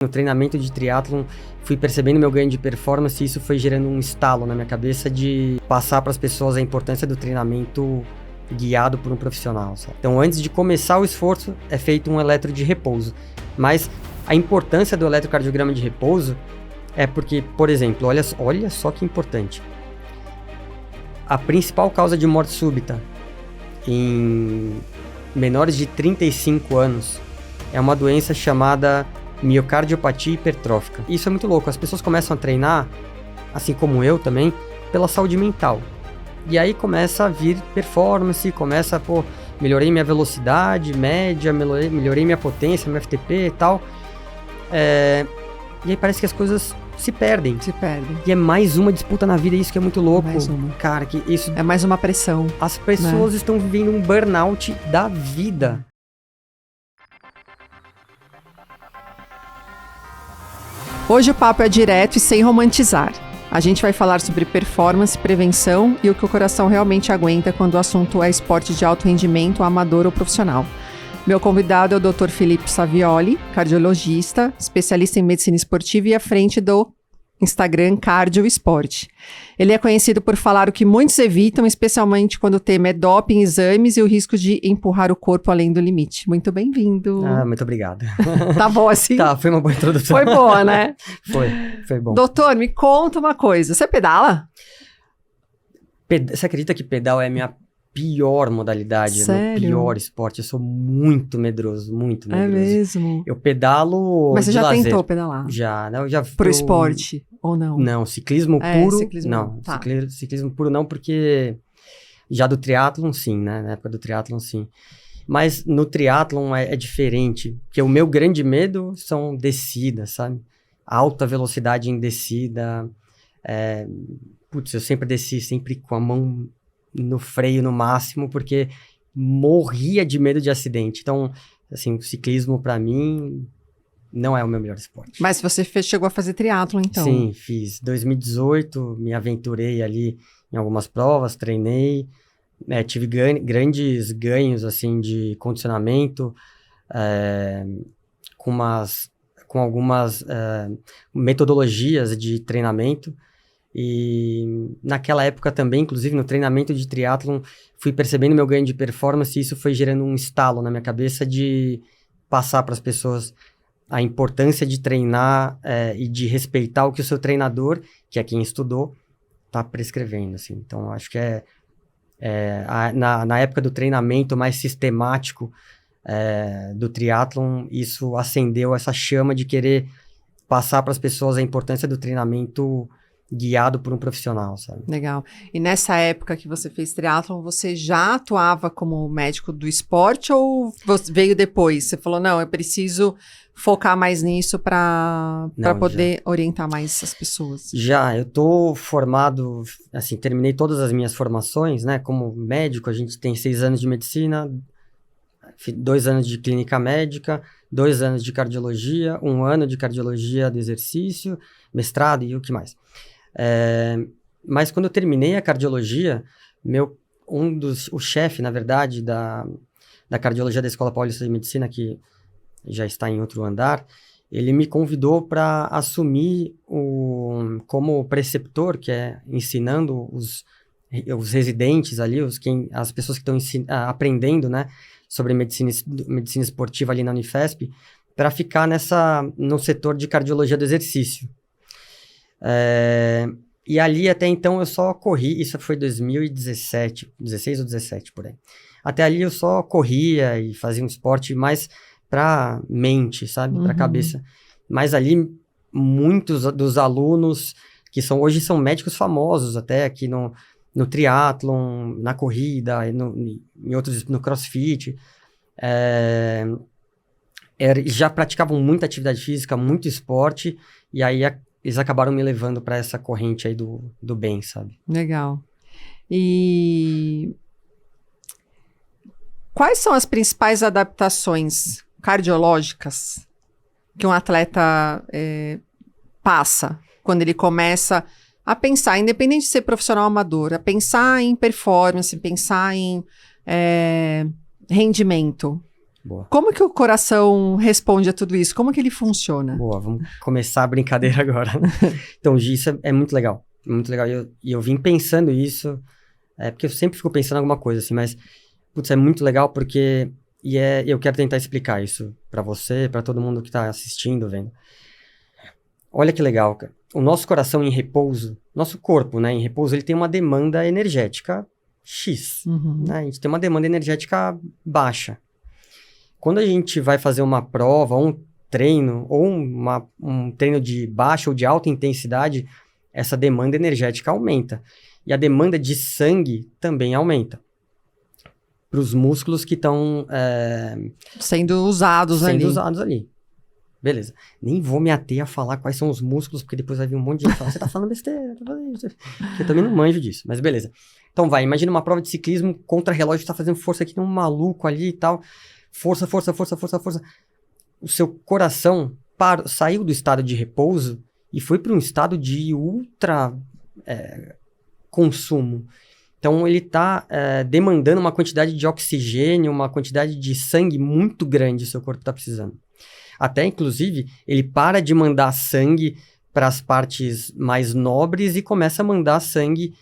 No treinamento de triatlon, fui percebendo meu ganho de performance e isso foi gerando um estalo na minha cabeça de passar para as pessoas a importância do treinamento guiado por um profissional, sabe? Então, antes de começar o esforço, é feito um eletro de repouso. Mas a importância do eletrocardiograma de repouso é porque, por exemplo, olha só que importante. A principal causa de morte súbita em menores de 35 anos é uma doença chamada miocardiopatia hipertrófica. Isso é muito louco, as pessoas começam a treinar, assim como eu também, pela saúde mental. E aí começa a vir performance, melhorei minha velocidade média, melhorei minha potência, meu FTP e tal. E aí parece que as coisas se perdem. E é mais uma disputa na vida, isso que é muito louco. Mais uma. Cara, que isso... É mais uma pressão. As pessoas estão vivendo um burnout da vida. Hoje o papo é direto e sem romantizar. A gente vai falar sobre performance, prevenção e o que o coração realmente aguenta quando o assunto é esporte de alto rendimento, amador ou profissional. Meu convidado é o Dr. Felipe Savioli, cardiologista, especialista em medicina esportiva e à frente do Instagram Cardio Esporte. Ele é conhecido por falar o que muitos evitam, especialmente quando o tema é doping, exames e o risco de empurrar o corpo além do limite. Muito bem-vindo. Muito obrigado. Tá bom assim? Tá, foi uma boa introdução. Foi boa, né? Foi bom. Doutor, me conta uma coisa. Você pedala? Você acredita que pedal é a minha pior modalidade? Sério? Meu pior esporte. Eu sou muito medroso, muito medroso. É mesmo? Eu pedalo Mas você de já lazer. tentou pedalar? Já. Pro esporte, ou não? Não, ciclismo puro, ciclismo não. Tá. Ciclismo puro não, porque já do triatlon, sim, né? Na época do triatlon, sim. Mas no triatlon é diferente, porque o meu grande medo são descidas, sabe? Alta velocidade em descida. Eu sempre desci, sempre com a mão no freio no máximo, porque morria de medo de acidente. Então, assim, o ciclismo pra mim não é o meu melhor esporte. Mas você chegou a fazer triatlon, então? Sim, fiz. 2018, me aventurei ali em algumas provas, treinei, tive grandes ganhos, assim, de condicionamento, com algumas metodologias de treinamento. E naquela época também, inclusive no treinamento de triatlon, fui percebendo meu ganho de performance e isso foi gerando um estalo na minha cabeça de passar para as pessoas a importância de treinar e de respeitar o que o seu treinador, que é quem estudou, está prescrevendo, assim. Então, acho que na época do treinamento mais sistemático do triatlon, isso acendeu essa chama de querer passar para as pessoas a importância do treinamento guiado por um profissional, sabe? Legal. E nessa época que você fez triatlon, você já atuava como médico do esporte ou veio depois? Você falou, não, eu preciso focar mais nisso para poder orientar mais as pessoas. Já, eu tô formado, assim, terminei todas as minhas formações, né? Como médico, a gente tem 6 anos de medicina, 2 anos de clínica médica, 2 anos de cardiologia, 1 ano de cardiologia do exercício, mestrado e o que mais. Mas quando eu terminei a cardiologia, o chefe, na verdade, da cardiologia da Escola Paulista de Medicina, que já está em outro andar, ele me convidou para assumir como preceptor, que é ensinando os residentes ali, as pessoas que estão aprendendo, né, sobre medicina esportiva ali na Unifesp, para ficar no setor de cardiologia do exercício. E ali até então eu só corri, isso foi 2017, 16 ou 17 por aí. Até ali eu só corria e fazia um esporte mais pra mente, sabe? Pra cabeça. Mas ali muitos dos alunos que hoje são médicos famosos até aqui no triatlon, na corrida, em outros, no crossfit, já praticavam muita atividade física, muito esporte, e aí eles acabaram me levando para essa corrente aí do bem, sabe? Legal. E quais são as principais adaptações cardiológicas que um atleta passa quando ele começa a pensar, independente de ser profissional ou amador, a pensar em performance, pensar em rendimento? Boa. Como que o coração responde a tudo isso? Como que ele funciona? Boa, vamos começar a brincadeira agora. Então, Gi, isso é muito legal. Muito legal. E eu vim pensando isso, porque eu sempre fico pensando em alguma coisa, assim, mas, putz, é muito legal porque... eu quero tentar explicar isso pra você, pra todo mundo que tá assistindo, vendo. Olha que legal, cara. O nosso coração em repouso, nosso corpo, né, em repouso, ele tem uma demanda energética X. Né? A gente tem uma demanda energética baixa. Quando a gente vai fazer uma prova, ou um treino, ou um treino de baixa ou de alta intensidade, essa demanda energética aumenta. E a demanda de sangue também aumenta. Para os músculos que estão... Sendo usados ali. Beleza. Nem vou me ater a falar quais são os músculos, porque depois vai vir um monte de gente falar, você tá falando besteira, tá falando isso. Eu também não manjo disso, mas beleza. Então imagina uma prova de ciclismo contra relógio, tá fazendo força aqui, tem um maluco ali e tal. Força. O seu coração saiu do estado de repouso e foi para um estado de ultra consumo. Então ele está demandando uma quantidade de oxigênio, uma quantidade de sangue muito grande, o seu corpo está precisando. Até, inclusive, ele para de mandar sangue para as partes mais nobres e começa a mandar sangue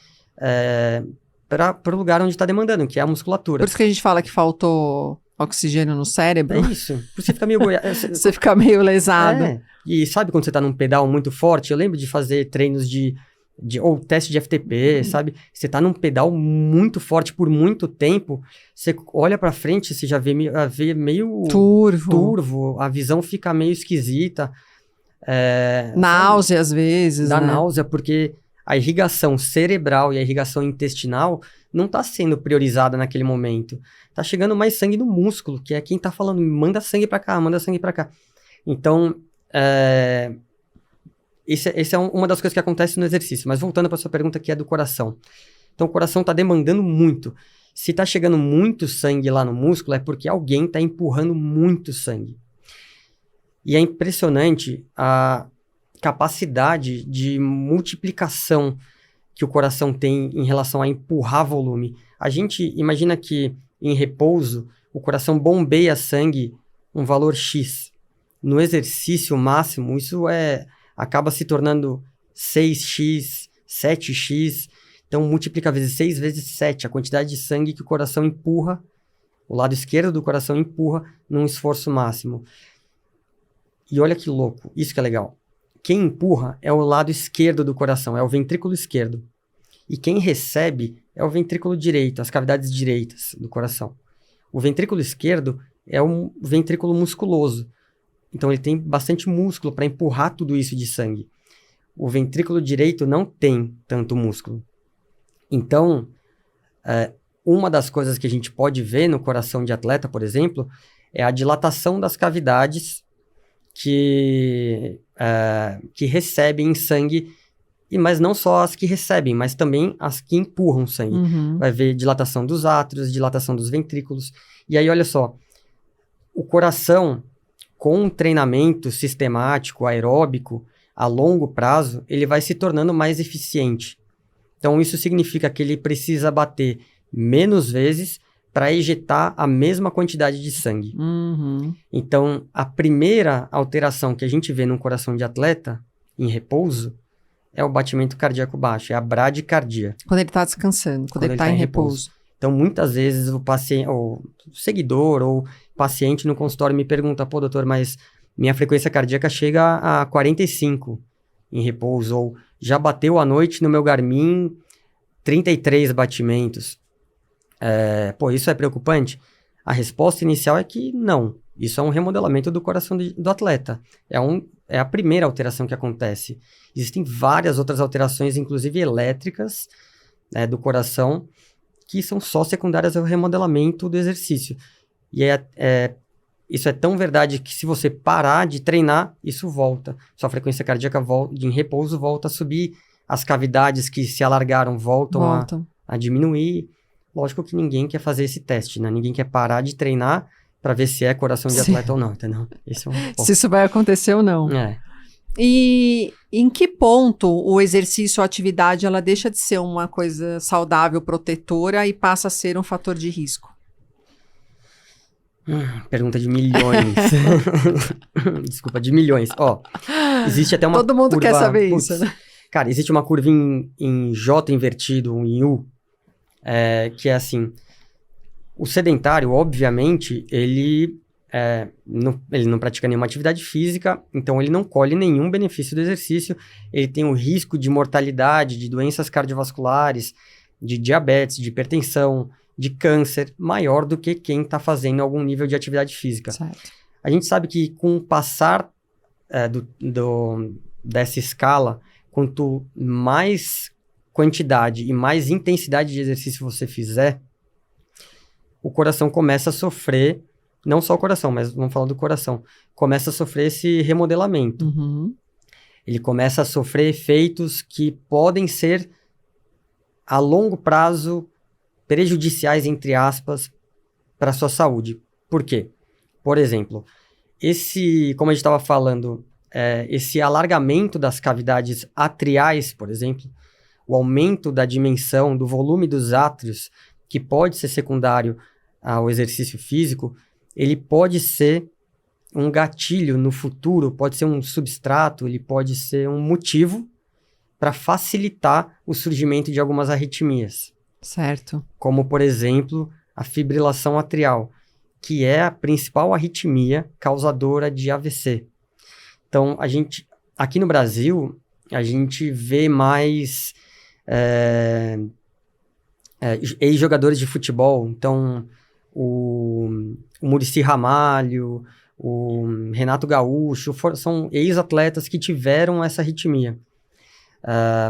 para o lugar onde está demandando, que é a musculatura. Por isso que a gente fala que faltou oxigênio no cérebro. É isso. Por isso você fica meio Você fica meio lesado. E sabe quando você tá num pedal muito forte? Eu lembro de fazer treinos ou teste de FTP, sabe? Você tá num pedal muito forte por muito tempo, você olha pra frente, você já vê meio turvo, a visão fica meio esquisita. Náusea às vezes, Dá né? náusea, porque a irrigação cerebral e a irrigação intestinal não está sendo priorizada naquele momento. Tá chegando mais sangue no músculo, que é quem tá falando, manda sangue para cá, manda sangue para cá. Então, esse é uma das coisas que acontece no exercício. Mas voltando para sua pergunta, que é do coração. Então, o coração tá demandando muito. Se tá chegando muito sangue lá no músculo, é porque alguém tá empurrando muito sangue. E é impressionante a capacidade de multiplicação que o coração tem em relação a empurrar volume. A gente imagina que em repouso o coração bombeia sangue um valor X. No exercício máximo, isso acaba se tornando 6x, 7x. Então multiplica vezes 6 vezes 7 a quantidade de sangue que o coração empurra, o lado esquerdo do coração empurra num esforço máximo. E olha que louco, isso que é legal. Quem empurra é o lado esquerdo do coração, é o ventrículo esquerdo. E quem recebe é o ventrículo direito, as cavidades direitas do coração. O ventrículo esquerdo é um ventrículo musculoso. Então ele tem bastante músculo para empurrar tudo isso de sangue. O ventrículo direito não tem tanto músculo. Então, uma das coisas que a gente pode ver no coração de atleta, por exemplo, é a dilatação das cavidades que recebem sangue, mas não só as que recebem, mas também as que empurram sangue. Vai ver dilatação dos átrios, dilatação dos ventrículos. E aí, olha só, o coração, com um treinamento sistemático, aeróbico, a longo prazo, ele vai se tornando mais eficiente. Então, isso significa que ele precisa bater menos vezes para ejetar a mesma quantidade de sangue. Então, a primeira alteração que a gente vê num coração de atleta, em repouso, é o batimento cardíaco baixo, é a bradicardia. Quando ele está descansando, quando ele está em repouso. Então, muitas vezes o paciente, ou o seguidor, ou paciente no consultório me pergunta, pô, doutor, mas minha frequência cardíaca chega a 45 em repouso, ou já bateu à noite no meu Garmin 33 batimentos. Pô, isso é preocupante? A resposta inicial é que não. Isso é um remodelamento do coração do atleta. É a primeira alteração que acontece. Existem várias outras alterações, inclusive elétricas, do coração, que são só secundárias ao remodelamento do exercício. E isso é tão verdade que se você parar de treinar, isso volta. Sua frequência cardíaca em repouso volta a subir, as cavidades que se alargaram voltam. A diminuir. Lógico que ninguém quer fazer esse teste, né? Ninguém quer parar de treinar para ver se é coração de atleta ou não, entendeu? Se isso vai acontecer ou não. E em que ponto o exercício, a atividade, ela deixa de ser uma coisa saudável, protetora e passa a ser um fator de risco? Pergunta de milhões. Desculpa, de milhões. Ó, existe até uma Todo mundo curva, quer saber isso, né? Cara, existe uma curva em J invertido, em U, que é assim, o sedentário, obviamente, ele não pratica nenhuma atividade física, então ele não colhe nenhum benefício do exercício, ele tem um risco de mortalidade, de doenças cardiovasculares, de diabetes, de hipertensão, de câncer, maior do que quem está fazendo algum nível de atividade física. Certo. A gente sabe que com o passar dessa escala, quanto mais quantidade e mais intensidade de exercício você fizer, o coração começa a sofrer, não só o coração, mas vamos falar do coração, começa a sofrer esse remodelamento. Uhum. Ele começa a sofrer efeitos que podem ser, a longo prazo, prejudiciais, entre aspas, para a sua saúde. Por quê? Por exemplo, como a gente estava falando, esse alargamento das cavidades atriais, por exemplo, o aumento da dimensão, do volume dos átrios, que pode ser secundário ao exercício físico, ele pode ser um gatilho no futuro, pode ser um substrato, ele pode ser um motivo para facilitar o surgimento de algumas arritmias. Certo. Como, por exemplo, a fibrilação atrial, que é a principal arritmia causadora de AVC. Então, aqui no Brasil, a gente vê mais ex-jogadores de futebol. Então, o Muricy Ramalho, o Renato Gaúcho, são ex-atletas que tiveram essa arritmia.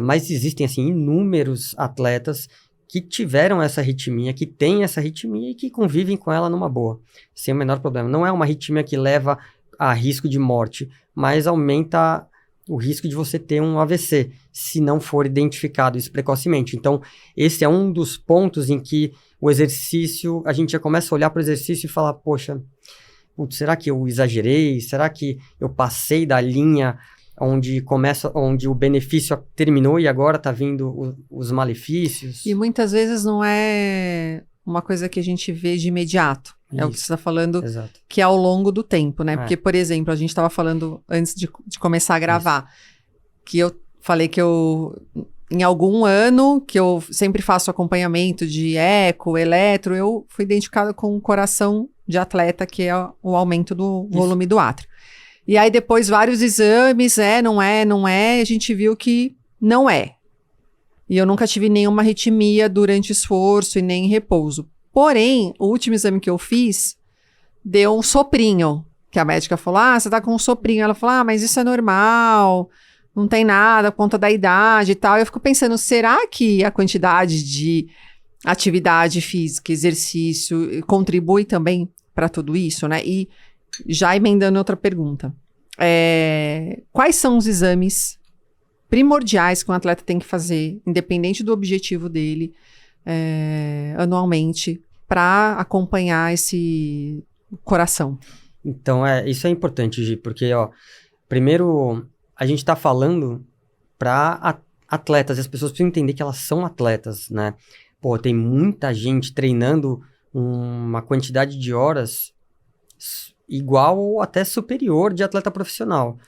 Mas existem, assim, inúmeros atletas que tiveram essa arritmia, que têm essa arritmia e que convivem com ela numa boa, sem o menor problema. Não é uma arritmia que leva a risco de morte, mas aumenta o risco de você ter um AVC, se não for identificado isso precocemente. Então, esse é um dos pontos em que o exercício, a gente já começa a olhar para o exercício e falar, poxa, será que eu exagerei? Será que eu passei da linha onde o benefício terminou e agora está vindo os malefícios? E muitas vezes não é uma coisa que a gente vê de imediato. Isso. É o que você está falando, Exato. que é ao longo do tempo, né? Porque, por exemplo, a gente estava falando antes de começar a gravar, que eu falei que em algum ano, que eu sempre faço acompanhamento de eco, eletro, eu fui identificada com um coração de atleta, que é o aumento do volume do átrio. E aí depois vários exames, não é, a gente viu que não é. E eu nunca tive nenhuma arritmia durante esforço e nem repouso. Porém, o último exame que eu fiz deu um soprinho, que a médica falou, você tá com um soprinho. Ela falou, mas isso é normal, não tem nada, por conta da idade e tal. Eu fico pensando, será que a quantidade de atividade física, exercício, contribui também para tudo isso, né? E já emendando outra pergunta. Quais são os exames primordiais que um atleta tem que fazer, independente do objetivo dele, anualmente, para acompanhar esse coração? Então, isso é importante, Gi, porque, primeiro, a gente está falando para atletas, e as pessoas precisam entender que elas são atletas, né? Pô, tem muita gente treinando uma quantidade de horas igual ou até superior de atleta profissional.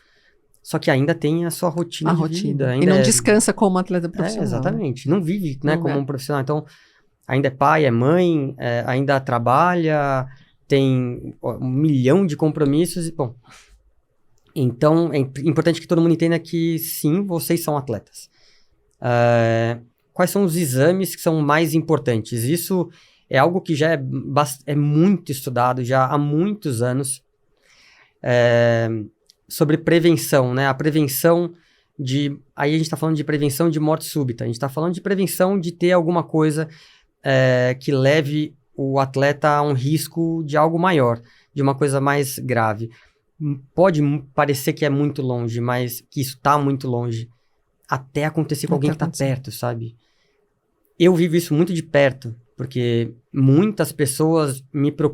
Só que ainda tem a sua rotina de vida. E não descansa como atleta profissional. Exatamente. Não vive, né, Não como um profissional. Então, ainda é pai, é mãe, ainda trabalha, tem 1 milhão de compromissos. Bom, então é importante que todo mundo entenda que, sim, vocês são atletas. Quais são os exames que são mais importantes? Isso é algo que já é muito estudado, já há muitos anos, sobre prevenção, né? A prevenção aí a gente está falando de prevenção de morte súbita, a gente está falando de prevenção de ter alguma coisa que leve o atleta a um risco de algo maior, de uma coisa mais grave. Pode parecer que é muito longe, mas que isso está muito longe, até acontecer com alguém que está perto, sabe? Eu vivo isso muito de perto, porque muitas pessoas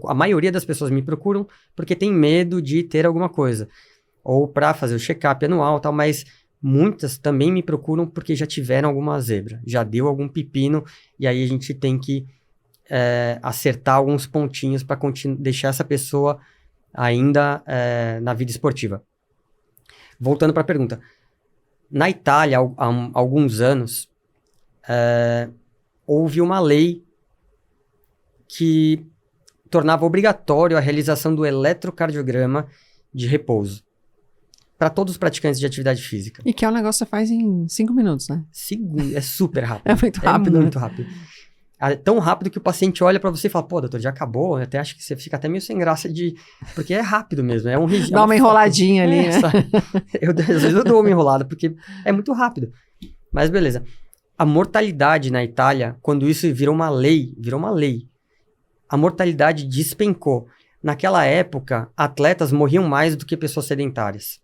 a maioria das pessoas me procuram porque tem medo de ter alguma coisa, ou para fazer o check-up anual e tal, mas muitas também me procuram porque já tiveram alguma zebra, já deu algum pepino, e aí a gente tem que acertar alguns pontinhos para deixar essa pessoa ainda na vida esportiva. Voltando para a pergunta. Na Itália, há alguns anos, houve uma lei que tornava obrigatório a realização do eletrocardiograma de repouso para todos os praticantes de atividade física. E que é um negócio que você faz em 5 minutos, né? É super rápido. É muito rápido. É muito rápido. É tão rápido que o paciente olha para você e fala, pô, doutor, já acabou? Eu até acho que você fica até meio sem graça porque é rápido mesmo. Dá uma enroladinha ali, né? Às vezes eu dou uma enrolada, porque é muito rápido. Mas beleza. A mortalidade na Itália, quando isso virou uma lei, a mortalidade despencou. Naquela época, atletas morriam mais do que pessoas sedentárias.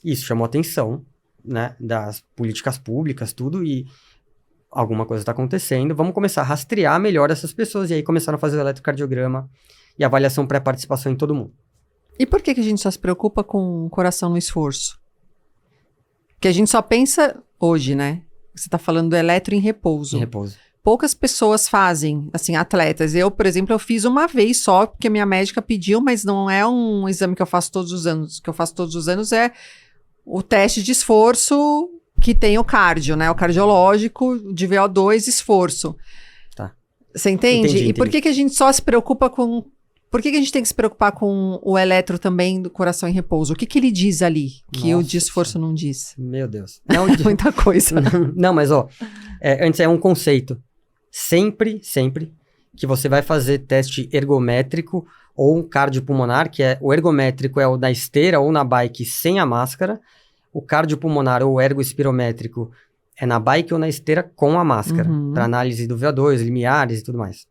Isso chamou a atenção, né, das políticas públicas, tudo, e alguma coisa está acontecendo. Vamos começar a rastrear melhor essas pessoas, e aí começaram a fazer o eletrocardiograma e avaliação pré-participação em todo mundo. E por que a gente só se preocupa com o coração no esforço? Porque a gente só pensa hoje, né? Você está falando do eletro em repouso. Em repouso. Poucas pessoas fazem, assim, atletas. Eu, por exemplo, eu fiz uma vez só, porque minha médica pediu, mas não é um exame que eu faço todos os anos. O que eu faço todos os anos é o teste de esforço que tem o cardio, né? O cardiológico de VO2, esforço. Tá. Você entende? Entendi. E por que a gente só se preocupa com... Por que a gente tem que se preocupar com o eletro também do coração em repouso? O que ele diz ali que o de esforço não diz? Meu Deus. Não, é muita coisa. Não, mas antes é um conceito. Sempre que você vai fazer teste ergométrico ou cardiopulmonar, que o ergométrico é o da esteira ou na bike sem a máscara, o cardiopulmonar ou ergoespirométrico é na bike ou na esteira com a máscara, para análise do VO2, limiares e tudo mais.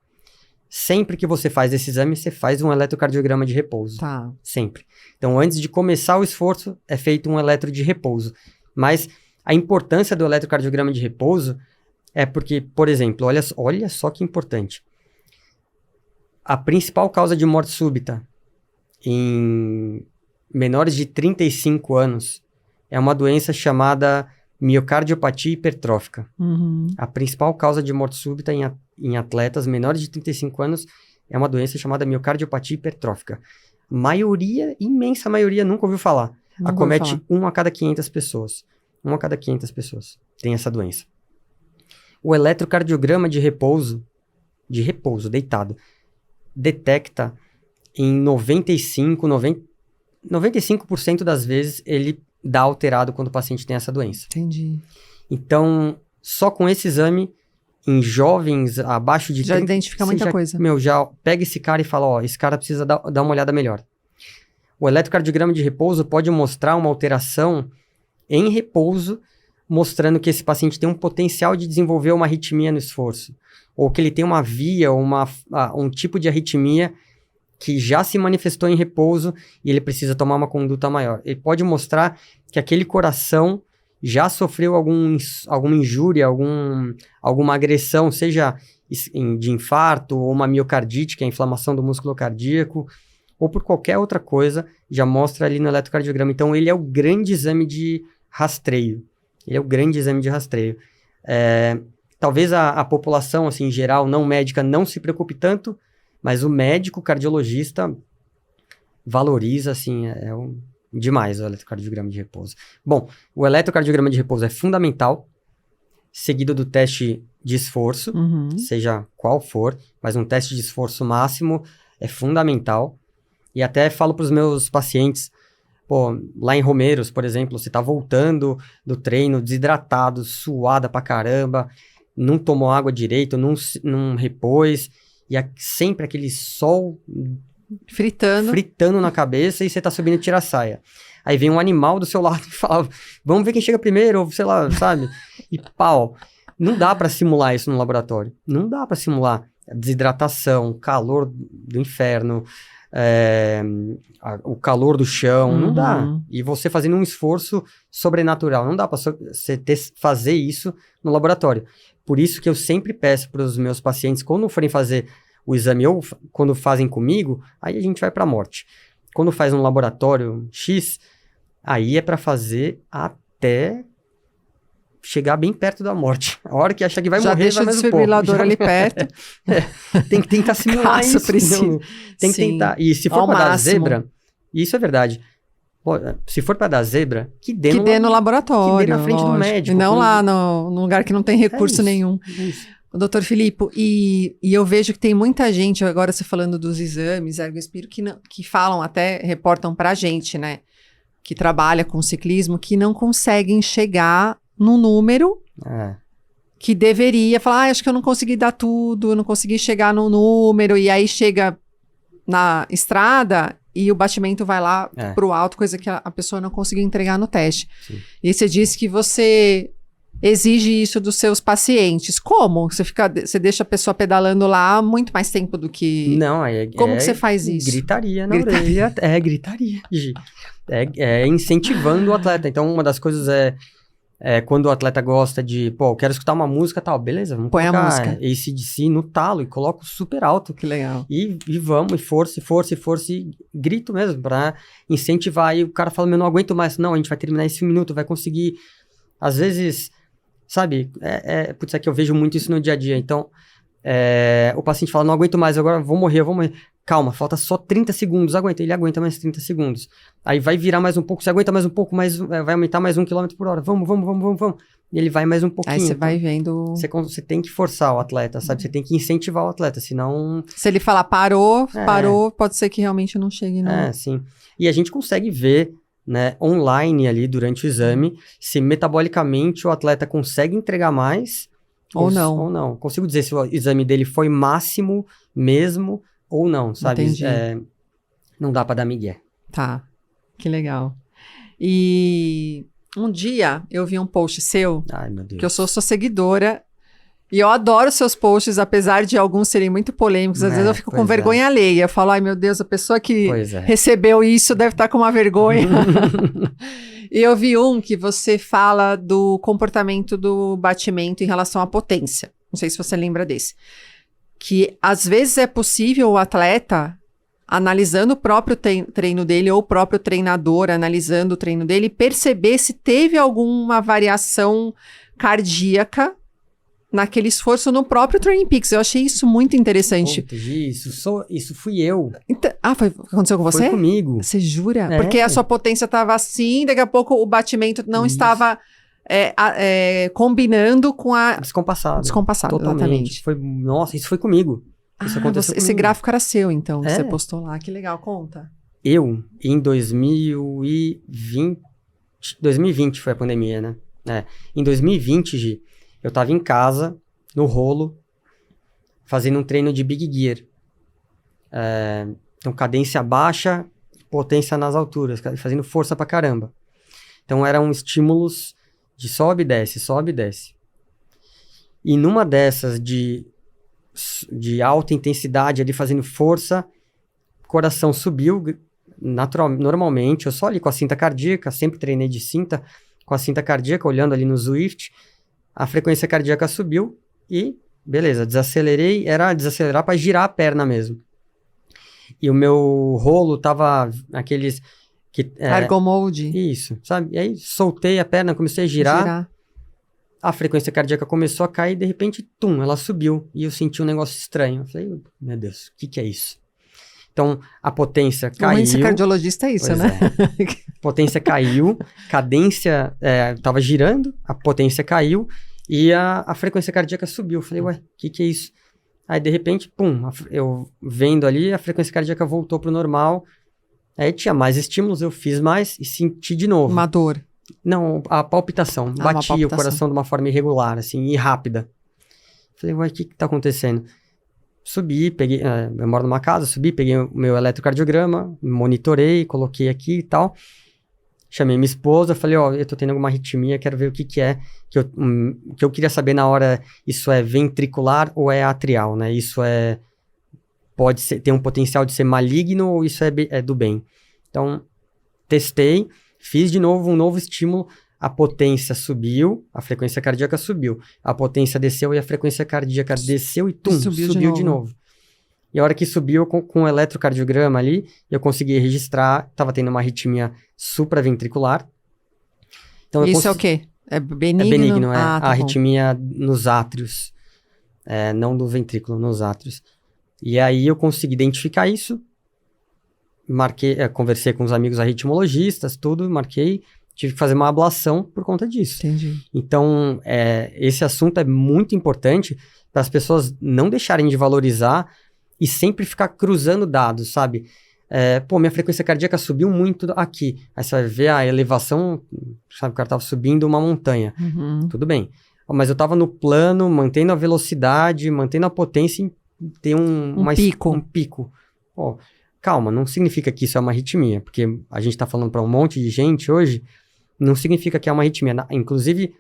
Sempre que você faz esse exame, você faz um eletrocardiograma de repouso. Tá. Sempre. Então, antes de começar o esforço, é feito um eletro de repouso. Mas a importância do eletrocardiograma de repouso é porque, por exemplo, olha só que importante. A principal causa de morte súbita em menores de 35 anos é uma doença chamada miocardiopatia hipertrófica. A principal causa de morte súbita em atletas menores de 35 anos é uma doença chamada miocardiopatia hipertrófica. Imensa maioria, nunca ouviu falar. Acomete 1 a cada 500 pessoas. 1 a cada 500 pessoas tem essa doença. O eletrocardiograma de repouso, deitado, detecta em 95% das vezes ele dá alterado quando o paciente tem essa doença. Entendi. Então, só com esse exame, em jovens abaixo de... Já identifica muita coisa. Já pega esse cara e fala, esse cara precisa dar uma olhada melhor. O eletrocardiograma de repouso pode mostrar uma alteração em repouso, mostrando que esse paciente tem um potencial de desenvolver uma arritmia no esforço, ou que ele tem uma via, um tipo de arritmia que já se manifestou em repouso e ele precisa tomar uma conduta maior. Ele pode mostrar que aquele coração já sofreu alguma injúria, alguma agressão, seja de infarto ou uma miocardite, que é a inflamação do músculo cardíaco, ou por qualquer outra coisa, já mostra ali no eletrocardiograma. Então, ele é o grande exame de rastreio. Talvez a população, assim, em geral, não médica, não se preocupe tanto, mas o médico cardiologista valoriza, assim, demais o eletrocardiograma de repouso. Bom, o eletrocardiograma de repouso é fundamental, seguido do teste de esforço, seja qual for, mas um teste de esforço máximo é fundamental. E até falo para os meus pacientes, lá em Romeiros, por exemplo, você tá voltando do treino desidratado, suada pra caramba, não tomou água direito, não repôs, e sempre aquele sol fritando na cabeça e você tá subindo tira a saia. Aí vem um animal do seu lado e fala, vamos ver quem chega primeiro, ou sei lá, sabe? E pau. Não dá pra simular isso no laboratório. Não dá pra simular a desidratação, o calor do inferno, o calor do chão, não dá. E você fazendo um esforço sobrenatural, não dá pra você fazer isso no laboratório. Por isso que eu sempre peço para os meus pacientes, quando forem fazer o exame ou quando fazem comigo, aí a gente vai para a morte. Quando faz um laboratório X, aí é para fazer até chegar bem perto da morte. A hora que achar que vai já morrer, deixa vai o mais um pouco. desfibrilador ali perto. Tem que tentar simular Caso isso. precise. Não, tem que Sim. tentar. E se for Ao pra dar máximo. zebra, isso é verdade. Pô, se for pra dar zebra, que dê Que dê no laboratório. que dê na frente do lógico. médico. E não com- lá no lugar que não tem recurso isso, nenhum. isso. Doutor Filipe, e eu vejo que tem muita gente, agora você falando dos exames, ergospiro, que falam, até reportam pra gente, né? Que trabalha com ciclismo, que não conseguem chegar no número É. que deveria. Falar, acho que eu não consegui dar tudo, eu não consegui chegar no número, e aí chega na estrada e o batimento vai lá pro alto, coisa que a pessoa não conseguiu entregar no teste. Sim. E você disse que você exige isso dos seus pacientes. Como? Você deixa a pessoa pedalando lá muito mais tempo do que... Não, Como que você faz isso? Gritaria na orelha. É, gritaria. Gi. É incentivando o atleta. Então, uma das coisas é quando o atleta gosta de, pô, eu quero escutar uma música e tal, beleza, vamos Põe a colocar música. AC/DC no talo e coloco super alto. Que legal. E vamos, e força, e grito mesmo, pra incentivar. E o cara fala, meu, não aguento mais. Não, a gente vai terminar esse minuto, vai conseguir. Às vezes, sabe, putz, é que eu vejo muito isso no dia a dia. Então, o paciente fala, não aguento mais, agora vou morrer. Calma, falta só 30 segundos, aguenta. Ele aguenta mais 30 segundos. Aí vai virar mais um pouco, você aguenta mais um pouco, vai aumentar mais 1 km por hora. Vamos. E ele vai mais um pouquinho. Aí você Então, vai vendo... Você tem que forçar o atleta, sabe? Você tem que incentivar o atleta, senão... Se ele falar parou, pode ser que realmente não chegue no... Sim. E a gente consegue ver, né, online ali durante o exame, se metabolicamente o atleta consegue entregar mais Ou não. Ou não. Consigo dizer se o exame dele foi máximo mesmo ou não, sabe? Entendi. Não dá pra dar migué. Tá, que legal. E um dia eu vi um post seu, Ai, meu Deus. que eu sou sua seguidora, e eu adoro seus posts, apesar de alguns serem muito polêmicos. Às vezes eu fico com vergonha alheia. Eu falo, ai meu Deus, a pessoa que recebeu isso deve estar com uma vergonha. E eu vi um que você fala do comportamento do batimento em relação à potência. Não sei se você lembra desse. Que às vezes é possível o atleta, analisando o próprio treino dele, ou o próprio treinador analisando o treino dele, perceber se teve alguma variação cardíaca naquele esforço no próprio Training Peaks. Eu achei isso muito interessante. Puta, isso fui eu. Então, aconteceu com você? Foi comigo. Você jura? Porque a sua potência estava assim, daqui a pouco o batimento não estava combinando com a... Descompassado. Totalmente. Nossa, isso foi comigo. Isso aconteceu comigo. Esse gráfico era seu, então, que você postou lá. Que legal, conta. Eu, em 2020 foi a pandemia, né? Em 2020, Gi, eu tava em casa, no rolo, fazendo um treino de Big Gear. Então, cadência baixa, potência nas alturas, fazendo força pra caramba. Então, eram estímulos de sobe e desce, sobe e desce. E numa dessas de alta intensidade, ali fazendo força, coração subiu normalmente, eu só ali com a cinta cardíaca, sempre treinei de cinta, com a cinta cardíaca, olhando ali no Zwift, a frequência cardíaca subiu e, beleza, desacelerei, era desacelerar para girar a perna mesmo. E o meu rolo tava aqueles... Cargo mode. Isso, sabe? E aí soltei a perna, comecei a girar. A frequência cardíaca começou a cair, de repente, ela subiu. E eu senti um negócio estranho. Eu falei, meu Deus, o que é isso? Então, a potência caiu. Esse cardiologista é isso, né? Potência caiu, cadência tava girando, a potência caiu e a frequência cardíaca subiu. Eu falei, ué, o que é isso? Aí, de repente, eu vendo ali, a frequência cardíaca voltou pro normal. Aí tinha mais estímulos, eu fiz mais e senti de novo. Uma dor. Não, a palpitação. Batia o coração de uma forma irregular, assim, e rápida. Falei, ué, o que tá acontecendo? Subi, peguei, eu moro numa casa, subi, peguei o meu eletrocardiograma, monitorei, coloquei aqui e tal. Chamei minha esposa, falei, eu tô tendo alguma arritmia, quero ver o que é. Que eu queria saber na hora, isso é ventricular ou é atrial, né? Isso pode ser, tem um potencial de ser maligno ou isso é do bem. Então, testei, fiz de novo um novo estímulo, a potência subiu, a frequência cardíaca subiu, a potência desceu e a frequência cardíaca desceu e subiu de novo. E a hora que subiu com o eletrocardiograma ali, eu consegui registrar, estava tendo uma arritmia supraventricular. Então, isso é o quê? É benigno? É benigno, Tá a bom. arritmia nos átrios, não do ventrículo, nos átrios. E aí eu consegui identificar isso, conversei com os amigos arritmologistas, tudo, marquei, tive que fazer uma ablação por conta disso. Entendi. Então, esse assunto é muito importante para as pessoas não deixarem de valorizar e sempre ficar cruzando dados, sabe? Minha frequência cardíaca subiu muito aqui. Aí você vai ver a elevação, sabe, o cara estava subindo uma montanha. Uhum. Tudo bem. Mas eu estava no plano, mantendo a velocidade, mantendo a potência e ter um pico. Um pico. Calma, não significa que isso é uma arritmia, porque a gente está falando para um monte de gente hoje, não significa que é uma arritmia. Inclusive,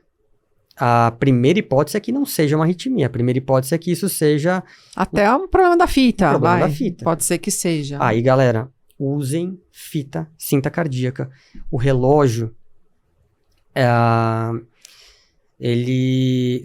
a primeira hipótese é que não seja uma arritmia. A primeira hipótese é que isso seja... Até um problema da fita. Problema da fita. Pode ser que seja. Aí, galera, usem fita, cinta cardíaca. O relógio,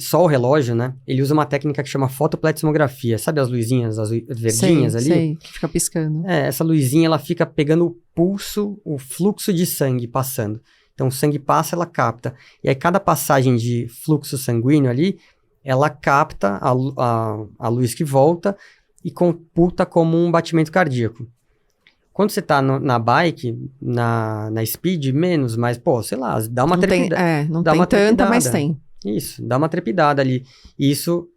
só o relógio, né? Ele usa uma técnica que chama fotopletismografia. Sabe as luzinhas, as verdinhas ali? Sei, que fica piscando. Essa luzinha, ela fica pegando o pulso, o fluxo de sangue passando. Então, o sangue passa, ela capta. E aí, cada passagem de fluxo sanguíneo ali, ela capta a luz que volta e computa como um batimento cardíaco. Quando você tá na bike, na speed, menos, mas, sei lá, dá uma trepidada. Não tem tanta, mas tem. Isso, dá uma trepidada ali. E isso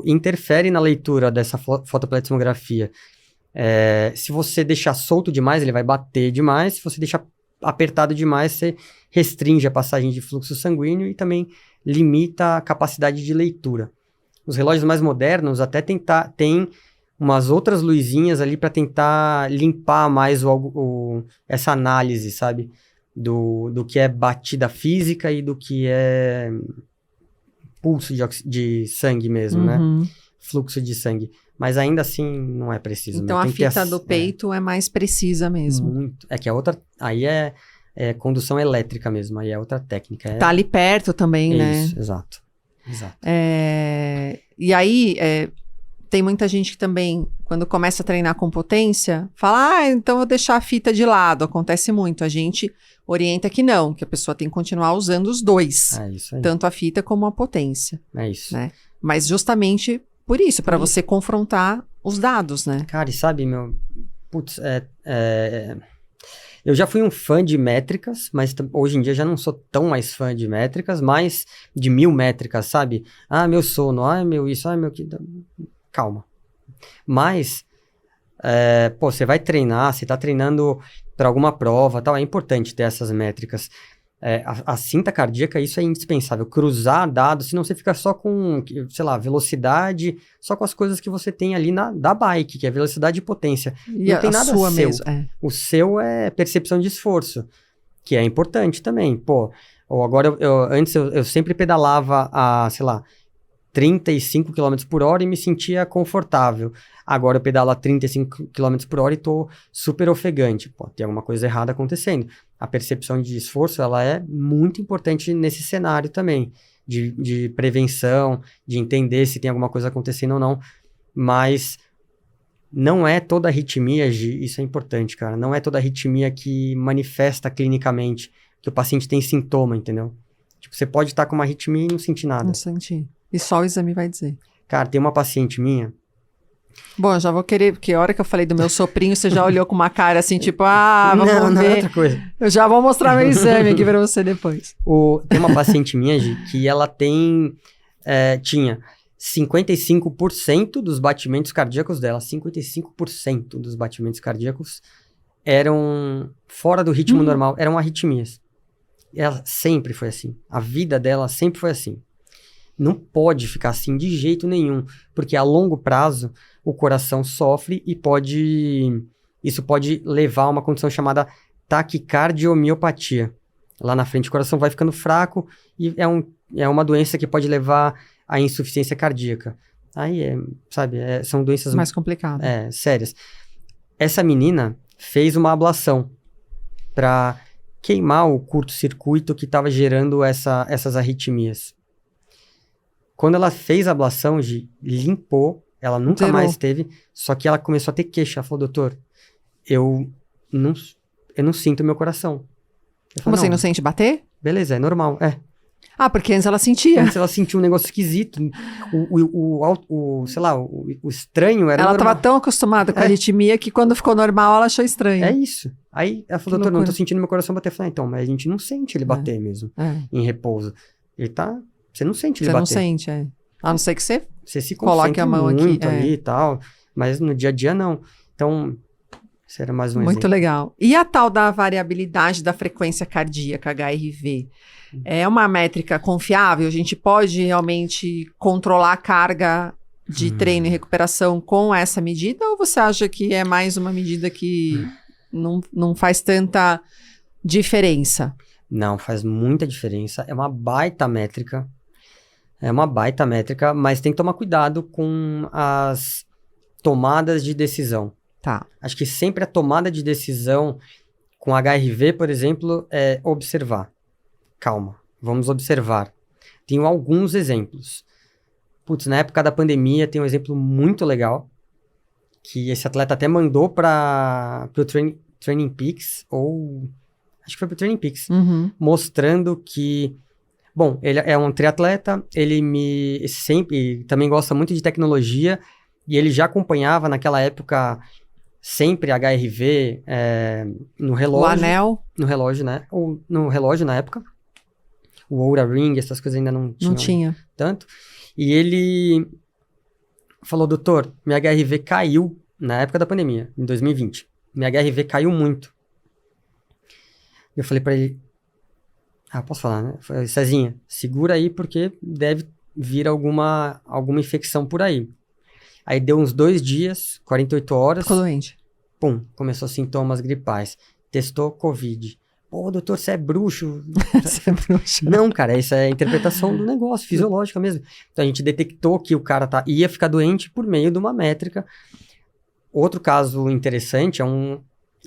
interfere na leitura dessa fotopletismografia. Se você deixar solto demais, ele vai bater demais. Se você deixar apertado demais, você restringe a passagem de fluxo sanguíneo e também limita a capacidade de leitura. Os relógios mais modernos até tem umas outras luzinhas ali para tentar limpar mais essa análise, sabe? Do que é batida física e do que é pulso de sangue mesmo, né? Fluxo de sangue. Mas ainda assim não é preciso. Então a fita do peito é mais precisa mesmo. Muito. É que a outra... Aí é condução elétrica mesmo. Aí é outra técnica. Tá ali perto também, né? Isso, exato. E aí, tem muita gente que também, quando começa a treinar com potência, fala, então eu vou deixar a fita de lado. Acontece muito. A gente orienta que não, que a pessoa tem que continuar usando os dois. É isso aí. Tanto a fita como a potência. É isso. Né? Mas justamente por isso, para você confrontar os dados, né? Cara, e sabe, eu já fui um fã de métricas, mas hoje em dia já não sou tão mais fã de métricas, mas de 1000 métricas, sabe? Meu sono, meu isso, meu que... Calma. Mas, você vai treinar, você tá treinando para alguma prova, tal, é importante ter essas métricas. A cinta cardíaca, isso é indispensável. Cruzar dados, senão você fica só com, sei lá, velocidade, só com as coisas que você tem ali da bike, que é velocidade e potência. E não tem nada sua seu. Mesmo, O seu é percepção de esforço, que é importante também. Ou agora, antes eu sempre pedalava a, sei lá, 35 km por hora e me sentia confortável. Agora eu pedalo a 35 km por hora e tô super ofegante. Tem alguma coisa errada acontecendo. A percepção de esforço, ela é muito importante nesse cenário também, de prevenção, de entender se tem alguma coisa acontecendo ou não. Mas não é toda arritmia, isso é importante, cara. Não é toda arritmia que manifesta clinicamente, que o paciente tem sintoma, entendeu? Tipo, você pode estar com uma arritmia e não sentir nada. Não sentir. E só o exame vai dizer. Cara, tem uma paciente minha... Bom, eu já vou querer, porque a hora que eu falei do meu soprinho, você já olhou com uma cara assim, tipo, vamos ver. Não, é outra coisa. Eu já vou mostrar meu exame aqui pra você depois. Tem uma paciente minha, Gi, que ela tinha 55% dos batimentos cardíacos dela, 55% dos batimentos cardíacos eram fora do ritmo normal, eram arritmias. Ela sempre foi assim. A vida dela sempre foi assim. Não pode ficar assim de jeito nenhum, porque a longo prazo o coração sofre e isso pode levar a uma condição chamada taquicardiomiopatía. Lá na frente o coração vai ficando fraco e é uma doença que pode levar à insuficiência cardíaca. Aí são doenças mais complicadas. Sérias. Essa menina fez uma ablação para queimar o curto-circuito que estava gerando essas arritmias. Quando ela fez a ablação, limpou, ela nunca mais teve, só que ela começou a ter queixa. Ela falou, doutor, eu não sinto meu coração. Como você não sente bater? Beleza, é normal, Ah, porque antes ela sentia. Antes ela sentia um negócio esquisito. Sei lá, o estranho era Ela normal. estava tão acostumada com a arritmia que quando ficou normal ela achou estranho. É isso. Aí ela falou, doutor, não tô sentindo meu coração bater. Eu falei, então, mas a gente não sente ele bater mesmo, em repouso. Você não sente ele bater. Você não sente, A não ser que você se coloque a mão muito aqui. ali e tal, mas no dia a dia não. Então, isso era mais um Muito exemplo. legal. E a tal da variabilidade da frequência cardíaca, HRV? É uma métrica confiável? A gente pode realmente controlar a carga de treino e recuperação com essa medida? Ou você acha que é mais uma medida que não faz tanta diferença? Não, faz muita diferença. É uma baita métrica. Mas tem que tomar cuidado com as tomadas de decisão. Tá. Acho que sempre a tomada de decisão com HRV, por exemplo, é observar. Calma, vamos observar. Tenho alguns exemplos. Putz, na época da pandemia tem um exemplo muito legal, que esse atleta até mandou para o Training Peaks, ou acho que foi para o Training Peaks, mostrando que, bom, ele é um triatleta, ele sempre também gosta muito de tecnologia, e ele já acompanhava naquela época sempre HRV no relógio. O anel. No relógio, né? Ou no relógio na época. O Oura Ring, essas coisas ainda não tinha tanto. E ele falou, doutor, minha HRV caiu na época da pandemia, em 2020. Minha HRV caiu muito. Eu falei pra ele, posso falar, né? Eu falei, Cezinha, segura aí porque deve vir alguma infecção por aí. Aí deu uns 2 dias, 48 horas. Ficou doente. Pum, começou sintomas gripais. Testou Covid. Pô, doutor, você é bruxo. Você é bruxo. Não, cara, isso é a interpretação do negócio, fisiológica mesmo. Então a gente detectou que o cara ia ficar doente por meio de uma métrica. Outro caso interessante é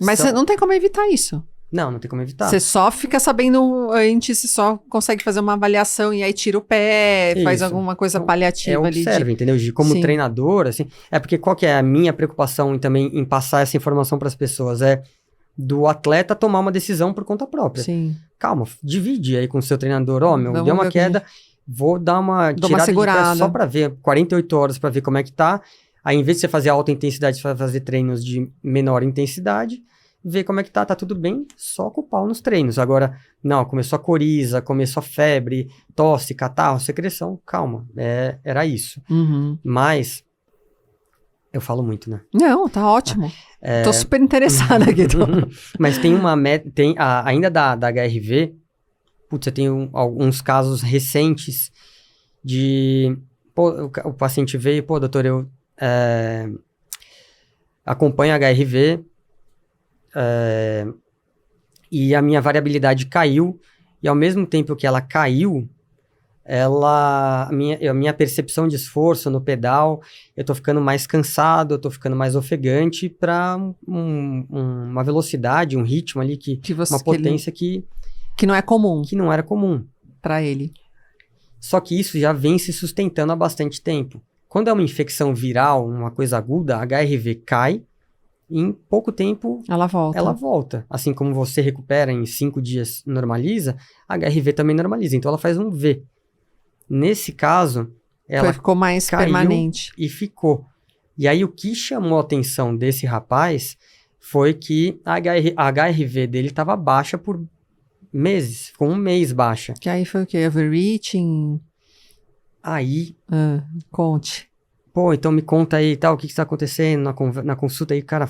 Mas você não tem como evitar isso. Não tem como evitar. Você só fica sabendo antes, você só consegue fazer uma avaliação e aí tira o pé, faz alguma coisa paliativa ali. Observa, entendeu? Como treinador, assim. É porque qual que é a minha preocupação também em passar essa informação para as pessoas? É do atleta tomar uma decisão por conta própria. Sim. Calma, divide aí com o seu treinador. Deu uma queda, vou dar uma tirada segurada. De pé só para ver, 48 horas para ver como é que tá. Aí, em vez de você fazer alta intensidade, você vai fazer treinos de menor intensidade, ver como é que tá tudo bem, só com o pau nos treinos. Agora, não, começou a coriza, começou a febre, tosse, catarro, secreção, calma, era isso. Mas, eu falo muito, né? Não, tá ótimo. Tô super interessada aqui. Mas tem ainda da HRV, putz, eu tenho alguns casos recentes de, o paciente veio, doutor, eu acompanho a HRV, e a minha variabilidade caiu, e ao mesmo tempo que ela caiu, a minha percepção de esforço no pedal, eu tô ficando mais cansado, eu tô ficando mais ofegante para uma velocidade, um ritmo ali, uma potência que não é comum. Que não era comum. Para ele. Só que isso já vem se sustentando há bastante tempo. Quando é uma infecção viral, uma coisa aguda, a HRV cai, e em pouco tempo ela volta. Assim como você recupera em 5 dias, normaliza, a HRV também normaliza. Então ela faz um V. Nesse caso, ela ficou mais permanente. E ficou. E aí o que chamou a atenção desse rapaz foi que a HRV dele estava baixa por meses. Ficou 1 mês baixa. Que aí foi o quê? Overreaching? Aí... conte. Pô, então me conta aí, tal, o que está acontecendo na consulta aí, cara,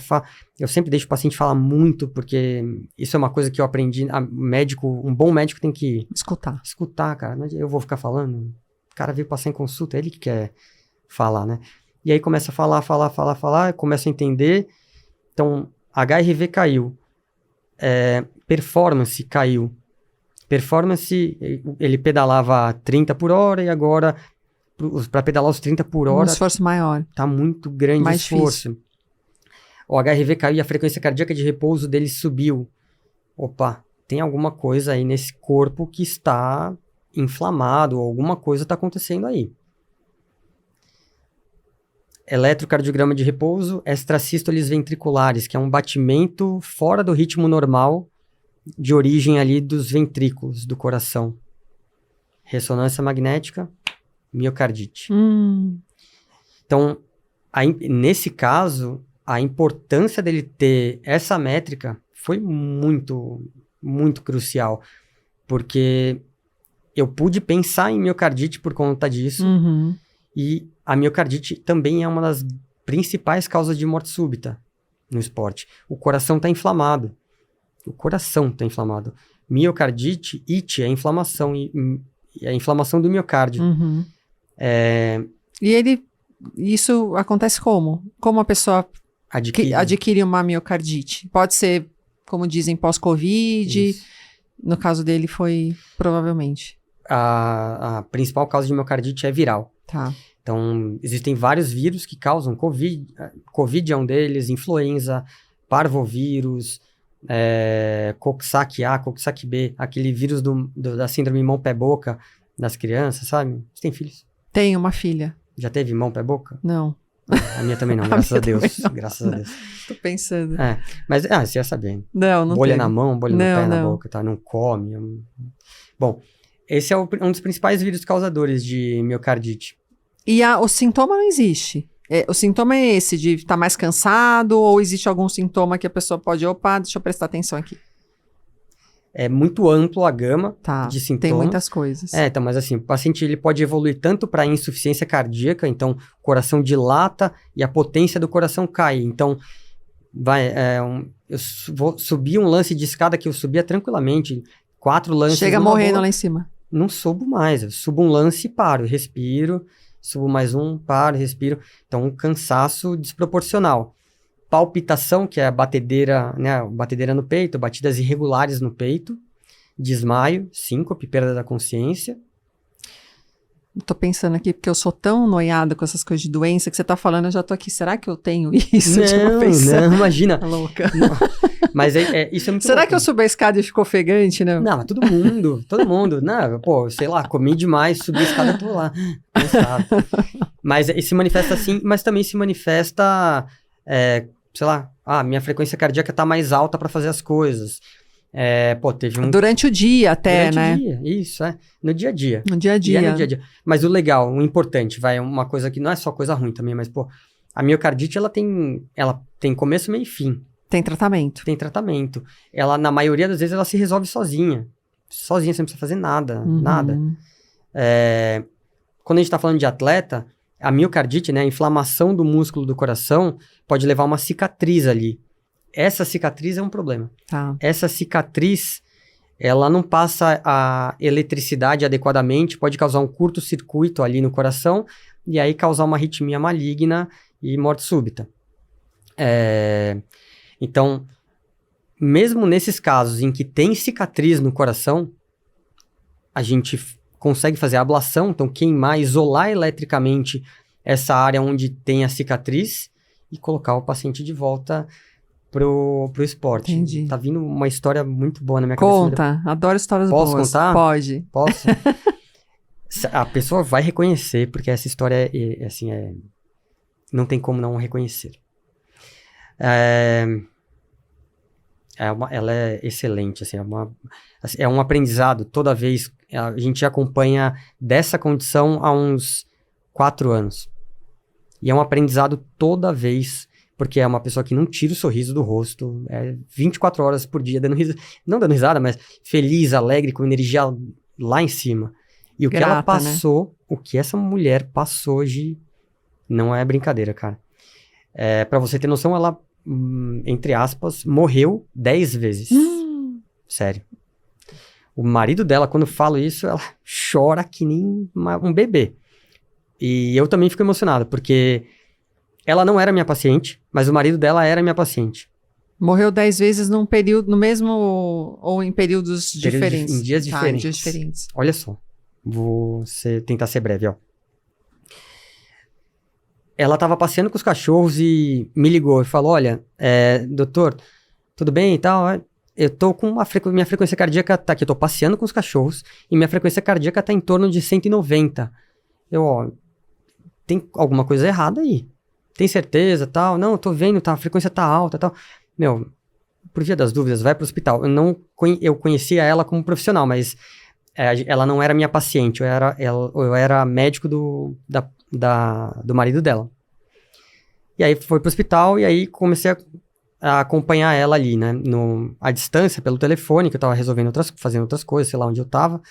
eu sempre deixo o paciente falar muito, porque isso é uma coisa que eu aprendi, um bom médico tem que... Escutar, cara, não, eu vou ficar falando, o cara veio passar em consulta, é ele que quer falar, né? E aí começa a falar, começa a entender, então, HRV caiu, performance caiu, ele pedalava 30 por hora e agora... Para pedalar os 30 por hora... Um esforço maior. Tá muito grande o esforço. Difícil. O HRV caiu e a frequência cardíaca de repouso dele subiu. Opa, tem alguma coisa aí nesse corpo que está inflamado, alguma coisa está acontecendo aí. Eletrocardiograma de repouso, extrasístoles ventriculares, que é um batimento fora do ritmo normal de origem ali dos ventrículos do coração. Ressonância magnética, miocardite. Hum. Então, nesse caso, a importância dele ter essa métrica foi muito, muito crucial, porque eu pude pensar em miocardite por conta disso, Uhum. e a miocardite também é uma das principais causas de morte súbita no esporte. O coração está inflamado. O coração está inflamado. Miocardite, IT, é inflamação, e é a inflamação do miocárdio. Uhum. E isso acontece como? Como a pessoa adquire uma miocardite? Pode ser, como dizem, pós-Covid. Isso. No caso dele foi provavelmente. A principal causa de miocardite é viral. Tá. Então, existem vários vírus que causam Covid. Covid é um deles, influenza, parvovírus, Coxsackie A, Coxsackie B, aquele vírus da síndrome mão-pé-boca das crianças, sabe? Você tem filhos? Tenho uma filha. Já teve mão-pé-boca? Não. A minha também não, graças a Deus. Graças a Deus. Tô pensando. Mas você ia saber. Não bolha teve. na mão, bolha no pé, na não. boca, tá? Não come. Bom, esse é um dos principais vírus causadores de miocardite. E o sintoma não existe. O sintoma é esse, de estar mais cansado, ou existe algum sintoma que a pessoa pode, opa, deixa eu prestar atenção aqui. É muito amplo a gama de sintomas. Tem muitas coisas. Então, mas assim, o paciente ele pode evoluir tanto para insuficiência cardíaca, então o coração dilata e a potência do coração cai. Então, eu vou subir um lance de escada que eu subia tranquilamente, 4 lances. Chega morrendo lá em cima. Não subo mais, eu subo um lance e paro, respiro, subo mais um, paro, respiro. Então, um cansaço desproporcional. Palpitação, que é a batedeira, né, batedeira no peito, batidas irregulares no peito, desmaio, síncope, perda da consciência. Tô pensando aqui, porque eu sou tão noiada com essas coisas de doença que você tá falando, eu já tô aqui, será que eu tenho isso? Não, imagina. Tá louca. Não. Mas isso é muito Será louco. que eu subi a escada e ficou ofegante, né? Não, mas todo mundo. Não, pô, sei lá, comi demais, subi a escada, tô lá, cansado. Mas se manifesta assim, mas também se manifesta, sei lá, minha frequência cardíaca tá mais alta pra fazer as coisas. Teve Durante o dia até, Durante né? o dia, isso, no dia a dia. No dia a dia. E no dia a dia. Mas o legal, o importante, uma coisa que não é só coisa ruim também, mas, pô, a miocardite, ela tem começo, meio e fim. Tem tratamento. Tem tratamento. Ela, na maioria das vezes, ela se resolve sozinha. Sozinha, você não precisa fazer nada, nada. Quando a gente tá falando de atleta, a miocardite, né, a inflamação do músculo do coração, pode levar a uma cicatriz ali. Essa cicatriz é um problema. Tá. Essa cicatriz, ela não passa a eletricidade adequadamente, pode causar um curto-circuito ali no coração, e aí causar uma arritmia maligna e morte súbita. Então, mesmo nesses casos em que tem cicatriz no coração, a gente consegue fazer a ablação, então queimar, isolar eletricamente essa área onde tem a cicatriz e colocar o paciente de volta pro esporte. Entendi. Tá vindo uma história muito boa na minha cabeça. Conta, adoro histórias boas. Posso contar? Pode. Posso? A pessoa vai reconhecer, porque essa história não tem como não reconhecer. Ela é excelente, assim, é um aprendizado toda vez. A gente acompanha dessa condição há uns 4 anos. E é um aprendizado toda vez, porque é uma pessoa que não tira o sorriso do rosto, 24 horas por dia dando risada, não dando risada, mas feliz, alegre, com energia lá em cima. E o que ela passou, né? O que essa mulher passou hoje, não é brincadeira, cara. Pra você ter noção, ela, entre aspas, morreu 10 vezes. Sério. O marido dela, quando eu falo isso, ela chora que nem um bebê. E eu também fico emocionado, porque ela não era minha paciente, mas o marido dela era minha paciente. Morreu 10 vezes num período, no mesmo, ou em períodos diferentes? Em dias diferentes. Em dias diferentes. Olha só, vou tentar ser breve, ó. Ela tava passeando com os cachorros e me ligou e falou, olha, doutor, tudo bem e tal? Eu tô com minha frequência cardíaca tá aqui, eu tô passeando com os cachorros e minha frequência cardíaca tá em torno de 190. Tem alguma coisa errada aí. Tem certeza, tal? Não, eu tô vendo, tá, a frequência tá alta, tal. Por via das dúvidas, vai pro hospital. Eu conhecia ela como profissional, mas ela não era minha paciente, eu era médico do marido dela. E aí foi pro hospital e aí comecei a acompanhar ela ali, né? À distância, pelo telefone, que eu tava fazendo outras coisas, sei lá onde eu tava.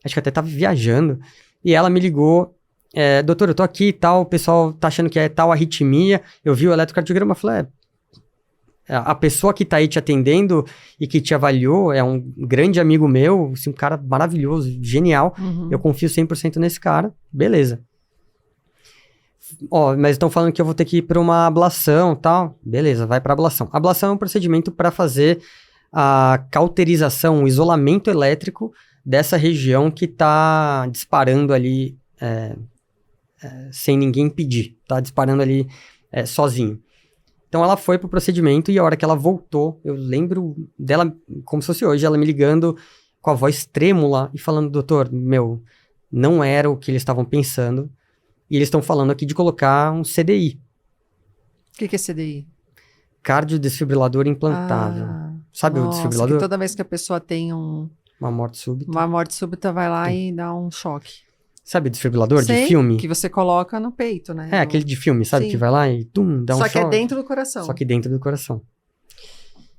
Acho que até tava viajando. E ela me ligou, doutor, eu tô aqui e tal, o pessoal tá achando que é tal arritmia. Eu vi o eletrocardiograma, falei, a pessoa que tá aí te atendendo e que te avaliou é um grande amigo meu, assim, um cara maravilhoso, genial. Eu confio 100% nesse cara, beleza. Mas estão falando que eu vou ter que ir para uma ablação e tal. Beleza, vai para ablação. Ablação é um procedimento para fazer a cauterização, o isolamento elétrico dessa região que está disparando ali sem ninguém pedir. Tá disparando ali sozinho. Então ela foi pro procedimento e a hora que ela voltou, eu lembro dela como se fosse hoje, ela me ligando com a voz trêmula e falando, doutor, não era o que eles estavam pensando. E eles estão falando aqui de colocar um CDI. O que é CDI? Cardiodesfibrilador implantável. Sabe o desfibrilador? Que toda vez que a pessoa tem uma morte súbita. Uma morte súbita vai lá e dá um choque. Sabe o desfibrilador de filme? Que você coloca no peito, né? Aquele de filme, sabe? Sim. Que vai lá e dá um choque. Só que é dentro do coração. Só que dentro do coração.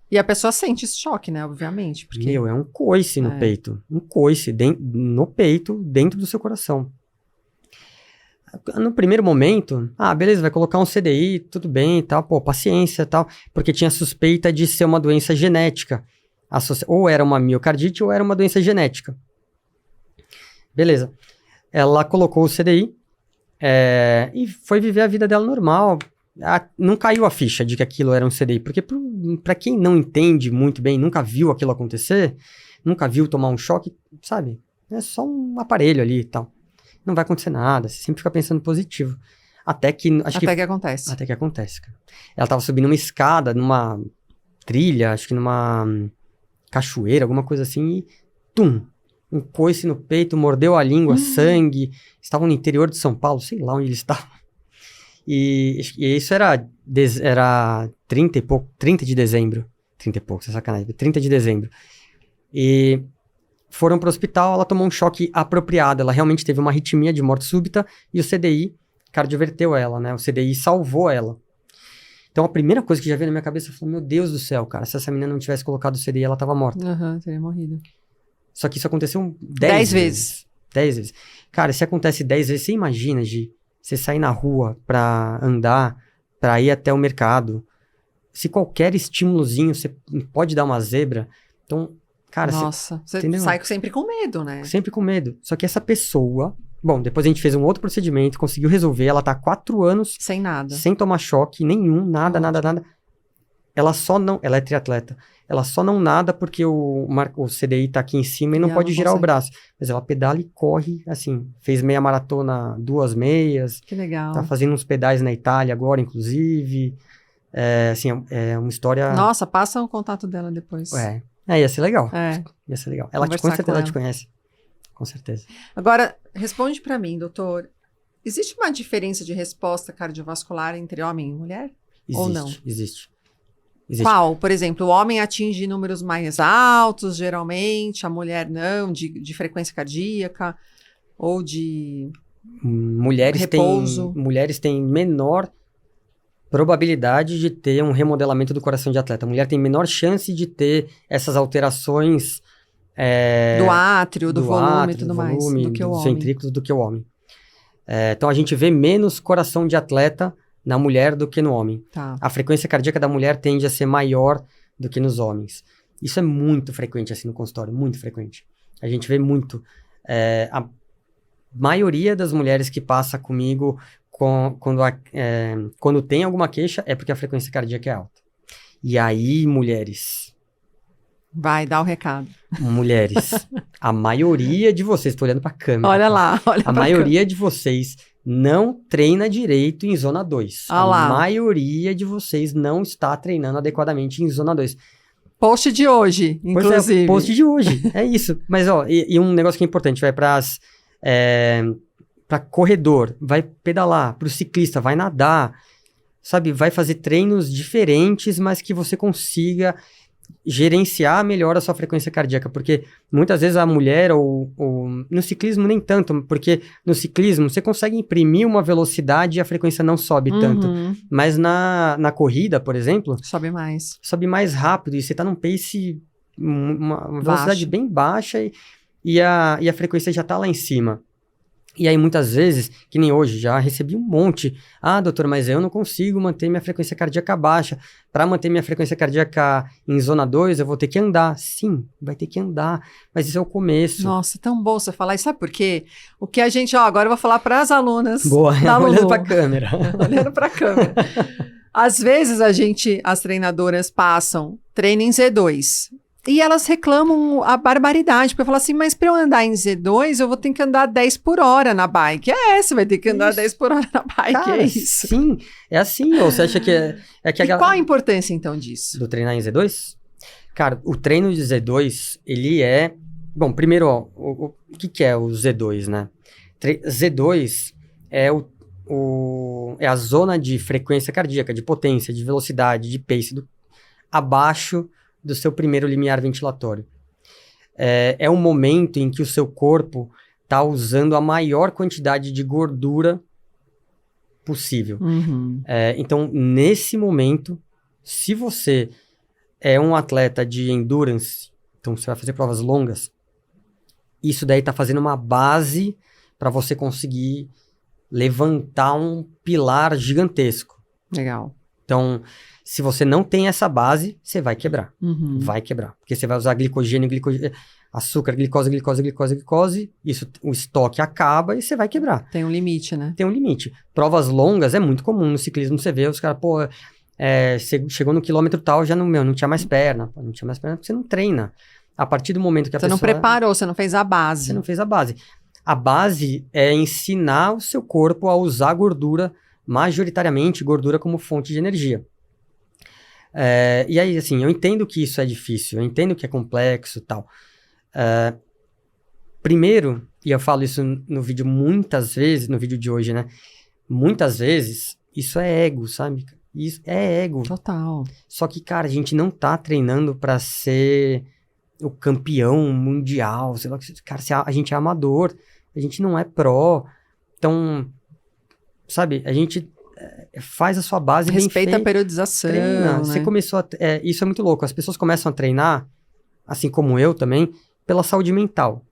E a pessoa sente esse choque, né? Obviamente. Porque... é um coice no peito. Um coice no peito, dentro do seu coração. No primeiro momento, beleza, vai colocar um CDI, tudo bem e tal, paciência e tal, porque tinha suspeita de ser uma doença genética. Ou era uma miocardite ou era uma doença genética. Beleza. Ela colocou o CDI e foi viver a vida dela normal. Não caiu a ficha de que aquilo era um CDI, porque pra quem não entende muito bem, nunca viu aquilo acontecer, nunca viu tomar um choque, sabe? É só um aparelho ali e tal. Não vai acontecer nada, você sempre fica pensando positivo. Até que acontece. Até que acontece, cara. Ela tava subindo uma escada, numa trilha, acho que numa cachoeira, alguma coisa assim, e um coice no peito, mordeu a língua, sangue. Estavam no interior de São Paulo, sei lá onde eles estavam. E isso era 30 de dezembro. 30 e pouco, é sacanagem. 30 de dezembro. E foram pro hospital, ela tomou um choque apropriado. Ela realmente teve uma arritmia de morte súbita e o CDI cardioverteu ela, né? O CDI salvou ela. Então, a primeira coisa que já veio na minha cabeça, eu falei, meu Deus do céu, cara, se essa menina não tivesse colocado o CDI, ela tava morta. Teria morrido. Só que isso aconteceu 10 vezes. 10 vezes. Cara, se acontece 10 vezes, você imagina, Gi, você sair na rua pra andar, pra ir até o mercado. Se qualquer estímulozinho, você pode dar uma zebra. Então, cara... Nossa, você sai sempre com medo, né? Sempre com medo. Só que essa pessoa... Bom, depois a gente fez um outro procedimento, conseguiu resolver. Ela tá há 4 anos... Sem nada. Sem tomar choque nenhum, nada. Ela só não... Ela é triatleta. Ela só não nada porque o CDI tá aqui em cima e não pode girar o braço. Mas ela pedala e corre, assim. Fez meia maratona, 2 meias. Que legal. Tá fazendo uns pedais na Itália agora, inclusive. Assim, é uma história... Nossa, passa o contato dela depois. Ia ser legal. Ia ser legal. Ela com certeza te conhece. Com certeza. Agora, responde pra mim, doutor. Existe uma diferença de resposta cardiovascular entre homem e mulher? Ou não? Existe. Qual? Por exemplo, o homem atinge números mais altos, geralmente, a mulher não, de frequência cardíaca ou de repouso. Mulheres têm menor probabilidade de ter um remodelamento do coração de atleta. A mulher tem menor chance de ter essas alterações do átrio, do volume e tudo mais, do que o homem. Ventrículos do que o homem. Então a gente vê menos coração de atleta na mulher do que no homem. Tá. A frequência cardíaca da mulher tende a ser maior do que nos homens. Isso é muito frequente assim no consultório, muito frequente. A gente vê muito. A maioria das mulheres que passa comigo quando tem alguma queixa é porque a frequência cardíaca é alta. E aí, mulheres... Vai, dá o recado. Mulheres, a maioria de vocês... Estou olhando para a câmera. Olha lá, olha a maioria de vocês não treina direito em zona 2. A maioria de vocês não está treinando adequadamente em zona 2. Post de hoje, inclusive. Post de hoje, é isso. Mas, e um negócio que é importante, vai para corredor, vai pedalar, para o ciclista, vai nadar, sabe? Vai fazer treinos diferentes, mas que você consiga gerenciar melhor a sua frequência cardíaca, porque muitas vezes a mulher, ou no ciclismo nem tanto, porque no ciclismo você consegue imprimir uma velocidade e a frequência não sobe tanto, mas na corrida, por exemplo, sobe mais rápido, e você tá num pace, uma velocidade bem baixa, e a frequência já tá lá em cima. E aí, muitas vezes, que nem hoje, já recebi um monte. Ah, doutor, mas eu não consigo manter minha frequência cardíaca baixa. Para manter minha frequência cardíaca em zona 2, eu vou ter que andar. Sim, vai ter que andar. Mas isso é o começo. Nossa, tão bom você falar. E sabe por quê? O que a gente... agora eu vou falar para as alunas. Boa, olhando para a câmera. Olhando para a câmera. Às vezes, as treinadoras passam treino em Z2. E elas reclamam a barbaridade, porque falam assim, mas para eu andar em Z2, eu vou ter que andar 10 por hora na bike. Você vai ter que andar 10 por hora na bike, cara, é isso. Sim, é assim. Ou você acha que que qual a importância, então, disso? Do treinar em Z2? Cara, o treino de Z2, ele é... Bom, primeiro, ó, o que é o Z2, né? Z2 é é a zona de frequência cardíaca, de potência, de velocidade, de pace, abaixo do seu primeiro limiar ventilatório. É um momento em que o seu corpo está usando a maior quantidade de gordura possível. Então, nesse momento, se você é um atleta de endurance, então você vai fazer provas longas, isso daí está fazendo uma base para você conseguir levantar um pilar gigantesco. Legal. Então, se você não tem essa base, você vai quebrar. Vai quebrar. Porque você vai usar glicogênio, açúcar, glicose. Isso, o estoque acaba e você vai quebrar. Tem um limite, né? Tem um limite. Provas longas é muito comum no ciclismo. Você vê os caras, você chegou no quilômetro tal, já não tinha mais perna. Não tinha mais perna porque você não treina. A partir do momento que a pessoa... Você não preparou, você não fez a base. Você não fez a base. A base é ensinar o seu corpo a usar gordura, majoritariamente gordura como fonte de energia. E aí, assim, eu entendo que isso é difícil, eu entendo que é complexo e tal. Primeiro, e eu falo isso no vídeo muitas vezes, no vídeo de hoje, né? Muitas vezes, isso é ego, sabe? Isso é ego. Total. Só que, cara, a gente não tá treinando pra ser o campeão mundial, sei lá, cara, a gente é amador, a gente não é pró. Então, sabe, a gente... faz a sua base bem feita. Respeita a periodização, treina. Né? Você começou isso é muito louco. As pessoas começam a treinar, assim como eu também, pela saúde mental.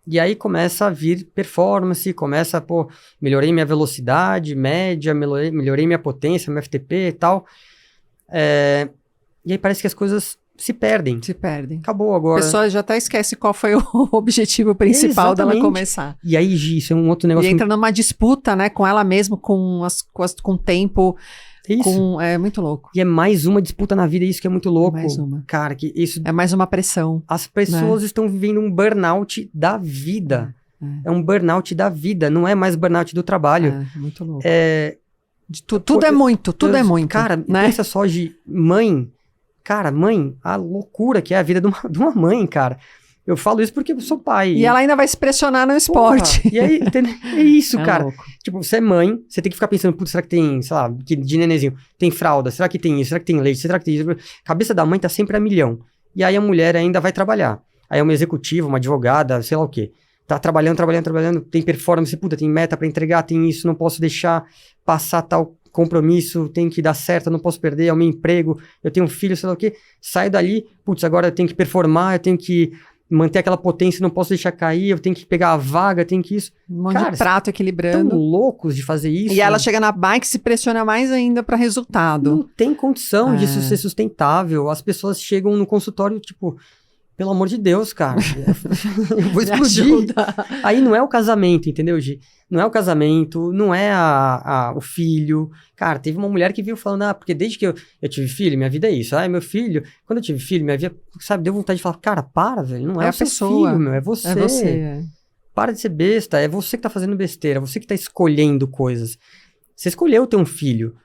E aí começa a vir performance, melhorei minha velocidade média, melhorei minha potência, meu FTP e tal. E aí parece que as coisas se perdem. Acabou agora. A pessoa já até esquece qual foi o objetivo principal dela começar. E aí, Gi, isso é um outro negócio... E entra numa disputa, né, com ela mesma, com o tempo. Isso. É muito louco. E é mais uma disputa na vida, isso que é muito louco. Mais uma. Cara, que isso... É mais uma pressão. As pessoas estão vivendo um burnout da vida. É um burnout da vida, não é mais burnout do trabalho. Muito louco. Tudo é muito. Cara, né? Pensa só de mãe... Cara, mãe, a loucura que é a vida de uma mãe, cara. Eu falo isso porque eu sou pai. E ela ainda vai se pressionar no esporte. E aí, é isso, cara. Louco. Tipo, você é mãe, você tem que ficar pensando, putz, será que tem, sei lá, de nenenzinho, tem fralda? Será que tem isso? Será que tem leite? Será que tem isso? A cabeça da mãe tá sempre a milhão. E aí a mulher ainda vai trabalhar. Aí é uma executiva, uma advogada, sei lá o quê. Tá trabalhando, tem performance, puta, tem meta pra entregar, tem isso, não posso deixar passar tal compromisso, tem que dar certo, eu não posso perder, é o meu emprego, eu tenho um filho, sei lá o quê. Saio dali, putz, agora eu tenho que performar, eu tenho que manter aquela potência, não posso deixar cair, eu tenho que pegar a vaga, tenho que isso. Um monte de prato equilibrando. Tão loucos de fazer isso. E ela chega na bike e se pressiona mais ainda para resultado. Não tem condição disso ser sustentável. As pessoas chegam no consultório, tipo, pelo amor de Deus, cara, eu vou explodir. Aí não é o casamento, entendeu, Gi? Não é o casamento, não é o filho. Cara, teve uma mulher que veio falando, porque desde que eu tive filho, minha vida é isso. Meu filho, quando eu tive filho, minha vida, sabe, deu vontade de falar, cara, para, velho, não é o seu filho, meu, é você. É você. Para de ser besta, é você que tá fazendo besteira, você que tá escolhendo coisas. Você escolheu ter um filho.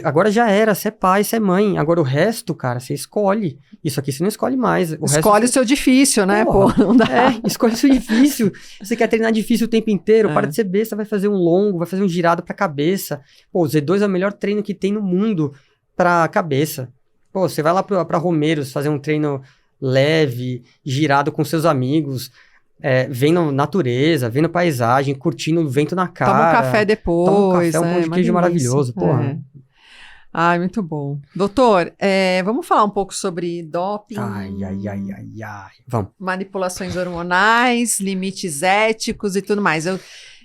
Agora já era, você é pai, você é mãe. Agora o resto, cara, você escolhe. Isso aqui você não escolhe mais. Escolhe o seu difícil, né? Não dá. Escolhe o seu difícil. Você quer treinar difícil o tempo inteiro, para de ser besta, vai fazer um longo, vai fazer um girado pra cabeça. O Z2 é o melhor treino que tem no mundo pra cabeça. Pô, você vai lá pra Romeiros fazer um treino leve, girado com seus amigos, vendo natureza, vendo paisagem, curtindo o vento na cara. Toma um café depois. Toma um café, um pão de queijo maravilhoso, porra. Ai, muito bom. Doutor, vamos falar um pouco sobre doping. Ai. Vamos. Manipulações hormonais, limites éticos e tudo mais.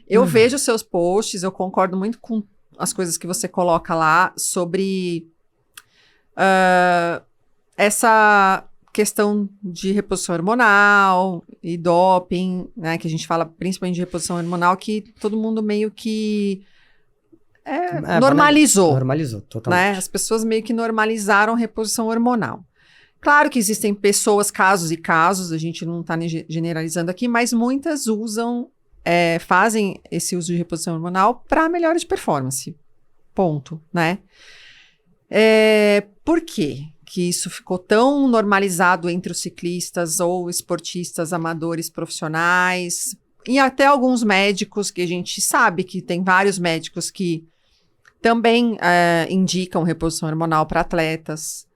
Eu vejo seus posts, eu concordo muito com as coisas que você coloca lá sobre essa questão de reposição hormonal e doping, né? Que a gente fala principalmente de reposição hormonal, que todo mundo meio que normalizou. Normalizou, totalmente. Né? As pessoas meio que normalizaram reposição hormonal. Claro que existem pessoas, casos e casos, a gente não está generalizando aqui, mas muitas fazem esse uso de reposição hormonal para melhora de performance. Ponto, né? Por quê que isso ficou tão normalizado entre os ciclistas ou esportistas amadores profissionais e até alguns médicos, que a gente sabe que tem vários médicos que também indicam reposição hormonal para atletas.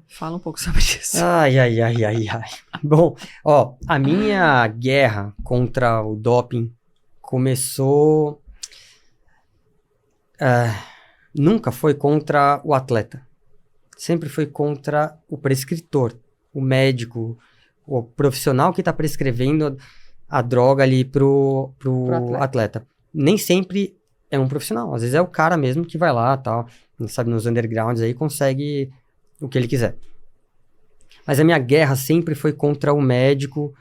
Fala um pouco sobre isso. Ai. Bom, a minha guerra contra o doping começou... nunca foi contra o atleta. Sempre foi contra o prescritor, o médico, o profissional que está prescrevendo a droga ali pro atleta. Nem sempre é um profissional, às vezes é o cara mesmo que vai lá, tal, sabe, nos undergrounds aí, consegue o que ele quiser. Mas a minha guerra sempre foi contra o médico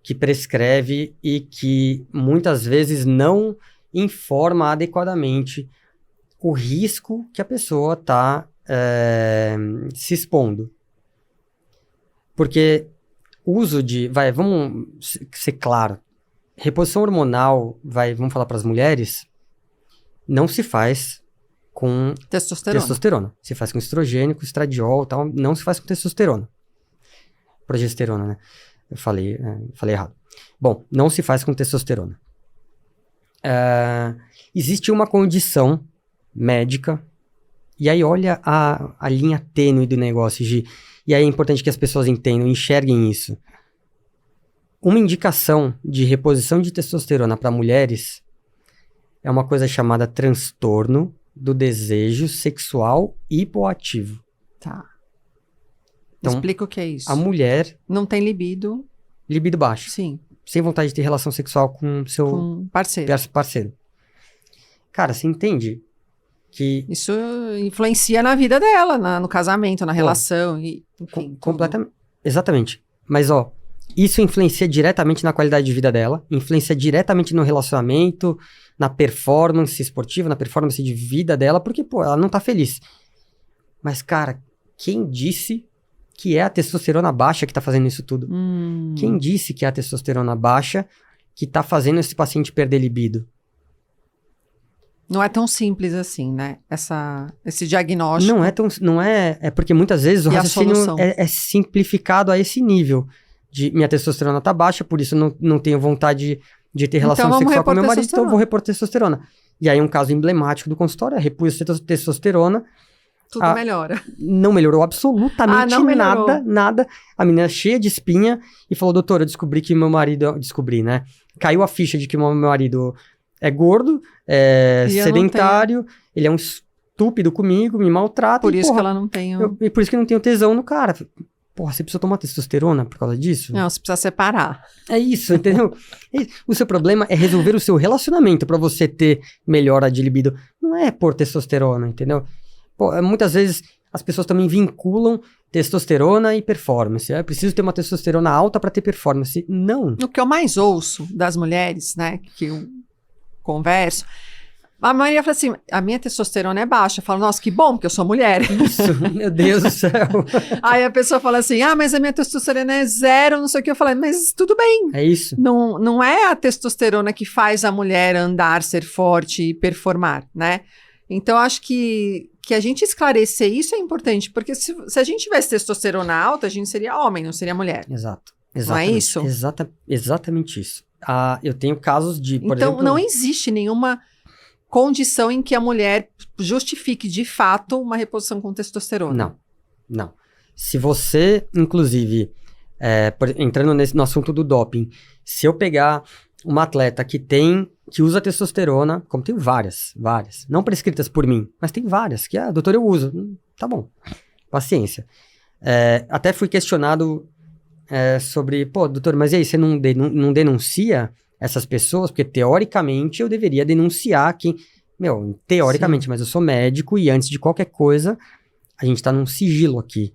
que prescreve e que muitas vezes não informa adequadamente o risco que a pessoa está se expondo. Porque o uso de... vamos ser claro. Reposição hormonal, vamos falar para as mulheres, não se faz com testosterona. Se faz com estrogênio, com estradiol e tal. Não se faz com testosterona. Progesterona, né? Eu falei errado. Bom, não se faz com testosterona. Existe uma condição médica, e aí olha a linha tênue do negócio, e aí é importante que as pessoas entendam, enxerguem isso. Uma indicação de reposição de testosterona para mulheres é uma coisa chamada transtorno do desejo sexual hipoativo. Tá. Então, explica o que é isso. A mulher... Não tem libido. Libido baixo. Sim. Sem vontade de ter relação sexual com seu parceiro. Cara, você entende que... Isso influencia na vida dela, no casamento, na relação. Enfim, completamente. Exatamente. Mas, isso influencia diretamente na qualidade de vida dela, influencia diretamente no relacionamento, na performance esportiva, na performance de vida dela, porque, ela não tá feliz. Mas, cara, quem disse que é a testosterona baixa que tá fazendo isso tudo? Quem disse que é a testosterona baixa que tá fazendo esse paciente perder libido? Não é tão simples assim, né? Esse diagnóstico. Não é porque muitas vezes o raciocínio é simplificado a esse nível. De minha testosterona tá baixa, por isso não tenho vontade de ter relação sexual com meu marido, então eu vou repor testosterona. E aí um caso emblemático do consultório, repus testosterona. Tudo melhora. Não melhorou absolutamente nada. A menina cheia de espinha e falou, doutor, eu descobri que meu marido... Descobri, né? Caiu a ficha de que meu marido é gordo, sedentário, ele é um estúpido comigo, me maltrata. Por isso que ela não tem... E por isso que eu não tenho tesão no cara. Porra, você precisa tomar testosterona por causa disso? Não, você precisa separar. É isso, entendeu? O seu problema é resolver o seu relacionamento pra você ter melhora de libido. Não é por testosterona, entendeu? Muitas vezes as pessoas também vinculam testosterona e performance. Eu preciso ter uma testosterona alta pra ter performance. Não. O que eu mais ouço das mulheres, né, que eu converso, a maioria fala assim, a minha testosterona é baixa. Eu falo, nossa, que bom, porque eu sou mulher. Isso, meu Deus do céu. Aí a pessoa fala assim, mas a minha testosterona é 0, não sei o que. Eu falo, mas tudo bem. É isso. Não é a testosterona que faz a mulher andar, ser forte e performar, né? Então, acho que a gente esclarecer isso é importante, porque se a gente tivesse testosterona alta, a gente seria homem, não seria mulher. Exato. Não é isso? Exatamente isso. Eu tenho casos de, por exemplo... exemplo... não existe nenhuma condição em que a mulher justifique, de fato, uma reposição com testosterona. Não. Se você, inclusive, entrando no assunto do doping, se eu pegar uma atleta que usa testosterona, como tem várias, não prescritas por mim, mas tem várias, que, doutor, eu uso. Tá bom, paciência. Até fui questionado sobre, doutor, mas e aí, você não denuncia essas pessoas? Porque, teoricamente, eu deveria denunciar quem... teoricamente, sim, mas eu sou médico e antes de qualquer coisa, a gente tá num sigilo aqui,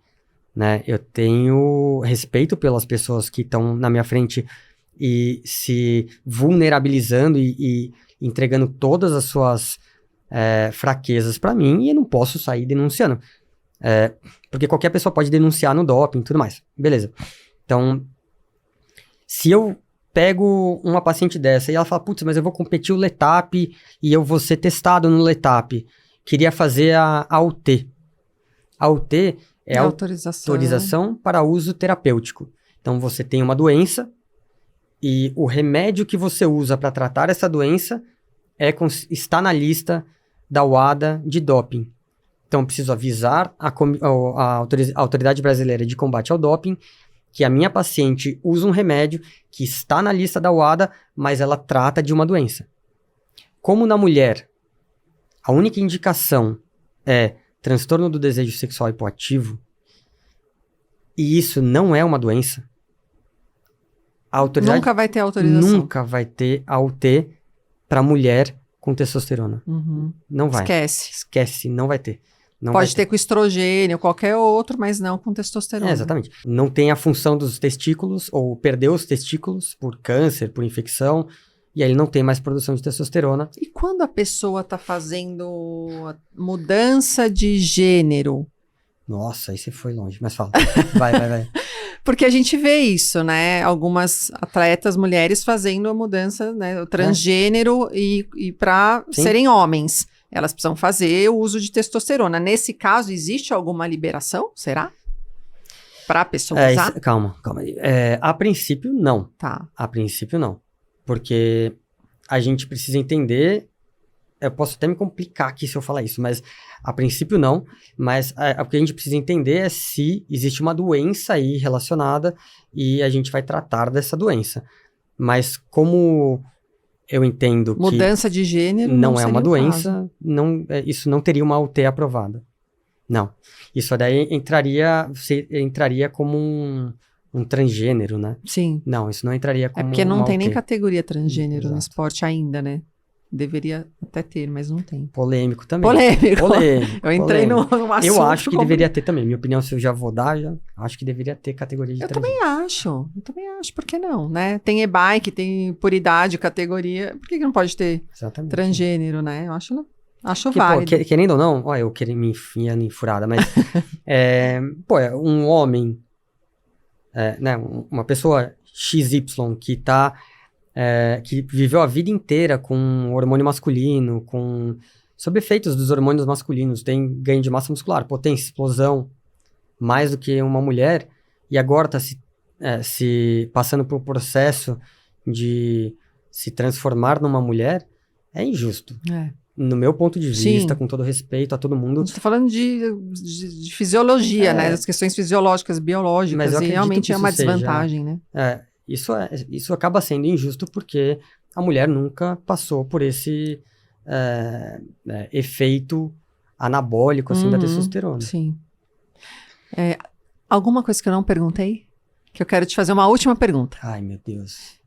né? Eu tenho respeito pelas pessoas que estão na minha frente e se vulnerabilizando e entregando todas as suas fraquezas pra mim, e eu não posso sair denunciando. Porque qualquer pessoa pode denunciar no doping e tudo mais. Beleza. Então, se eu pego uma paciente dessa e ela fala, putz, mas eu vou competir o LETAP e eu vou ser testado no LETAP. Queria fazer a UT. A UT é a autorização para uso terapêutico. Então, você tem uma doença e o remédio que você usa para tratar essa doença está na lista da UADA de doping. Então, eu preciso avisar a Autoridade Brasileira de Combate ao Doping que a minha paciente usa um remédio que está na lista da UADA, mas ela trata de uma doença. Como na mulher, a única indicação é transtorno do desejo sexual hipoativo, e isso não é uma doença, a autoridade... Nunca vai ter autorização. Nunca vai ter a UT para mulher com testosterona. Uhum. Não vai. Esquece, não vai ter. Não pode ter com estrogênio, qualquer outro, mas não com testosterona. Exatamente. Não tem a função dos testículos, ou perdeu os testículos por câncer, por infecção, e aí ele não tem mais produção de testosterona. E quando a pessoa está fazendo mudança de gênero? Nossa, aí você foi longe, mas fala. Vai. Porque a gente vê isso, né? Algumas atletas, mulheres, fazendo a mudança, né? O transgênero e para serem homens. Elas precisam fazer o uso de testosterona. Nesse caso, existe alguma liberação? Será? Para a pessoa usar? Calma. A princípio, não. Tá. A princípio, não. Porque a gente precisa entender... Eu posso até me complicar aqui se eu falar isso, mas a princípio não. Mas o que a gente precisa entender é se existe uma doença aí relacionada e a gente vai tratar dessa doença. Mas como... eu entendo que... mudança de gênero não é uma doença, isso não teria uma UT aprovada. Não. Isso daí entraria como um transgênero, né? Sim. Não, isso não entraria como porque não tem UT. nem categoria transgênero no Exato. Esporte ainda, né? Deveria até ter, mas não tem. Polêmico também. Polêmico. Eu entrei num assunto... Eu acho que deveria ter também. Minha opinião, se eu já vou dar, acho que deveria ter categoria de transgênero. Eu também acho, por que não, né? Tem e-bike, tem por idade, categoria, por que não pode ter transgênero, né? Eu acho válido. Pô, querendo ou não, olha, eu queria me enfiar em furada, mas um homem, né, uma pessoa XY que viveu a vida inteira com hormônio masculino, sob efeitos dos hormônios masculinos, tem ganho de massa muscular, potência, explosão, mais do que uma mulher, e agora está se passando por um processo de se transformar numa mulher, é injusto. No meu ponto de vista, com todo respeito a todo mundo. A gente tá falando de fisiologia, né? Das questões fisiológicas, biológicas, e realmente é uma desvantagem, né? Isso acaba sendo injusto porque a mulher nunca passou por esse efeito anabólico assim, da testosterona. Sim. Alguma coisa que eu não perguntei? Que eu quero te fazer uma última pergunta. Ai, meu Deus.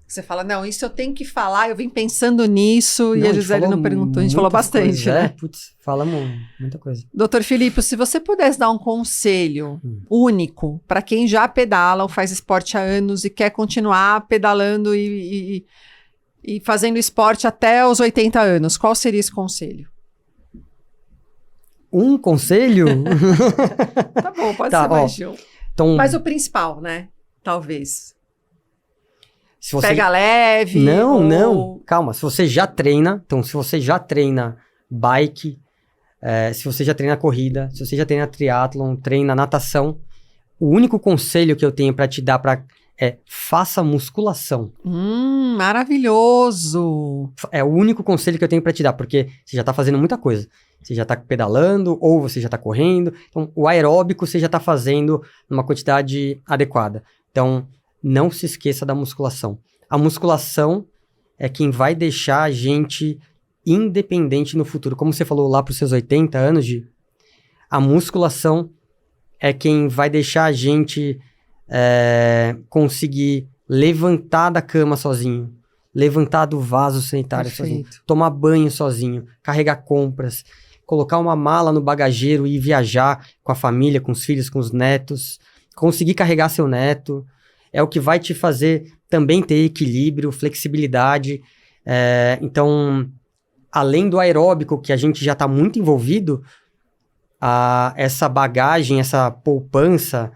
Você fala, não, isso eu tenho que falar, eu vim pensando nisso, e a Gisele não perguntou. A gente falou bastante, né? Falamos muita coisa. Doutor Filipe, se você pudesse dar um conselho único para quem já pedala ou faz esporte há anos e quer continuar pedalando e fazendo esporte até os 80 anos, qual seria esse conselho? Um conselho? Tá bom, pode ser mais de um. Então, mas o principal, né? Talvez. Você... Pega leve. Não. Calma, se você já treina, bike, se você já treina corrida, se você já treina triatlon, treina natação, o único conselho que eu tenho para te dar para é faça musculação. Maravilhoso! É o único conselho que eu tenho para te dar, porque você já tá fazendo muita coisa. Você já tá pedalando ou você já tá correndo. Então, o aeróbico você já tá fazendo numa quantidade adequada. Então, não se esqueça da musculação. A musculação é quem vai deixar a gente independente no futuro. Como você falou lá pros seus 80 anos, a musculação é quem vai deixar a gente conseguir levantar da cama sozinho, levantar do vaso sanitário sozinho, tomar banho sozinho, carregar compras, colocar uma mala no bagageiro e viajar com a família, com os filhos, com os netos, conseguir carregar seu neto, é o que vai te fazer também ter equilíbrio, flexibilidade. Então, além do aeróbico, que a gente já está muito envolvido, essa bagagem, essa poupança,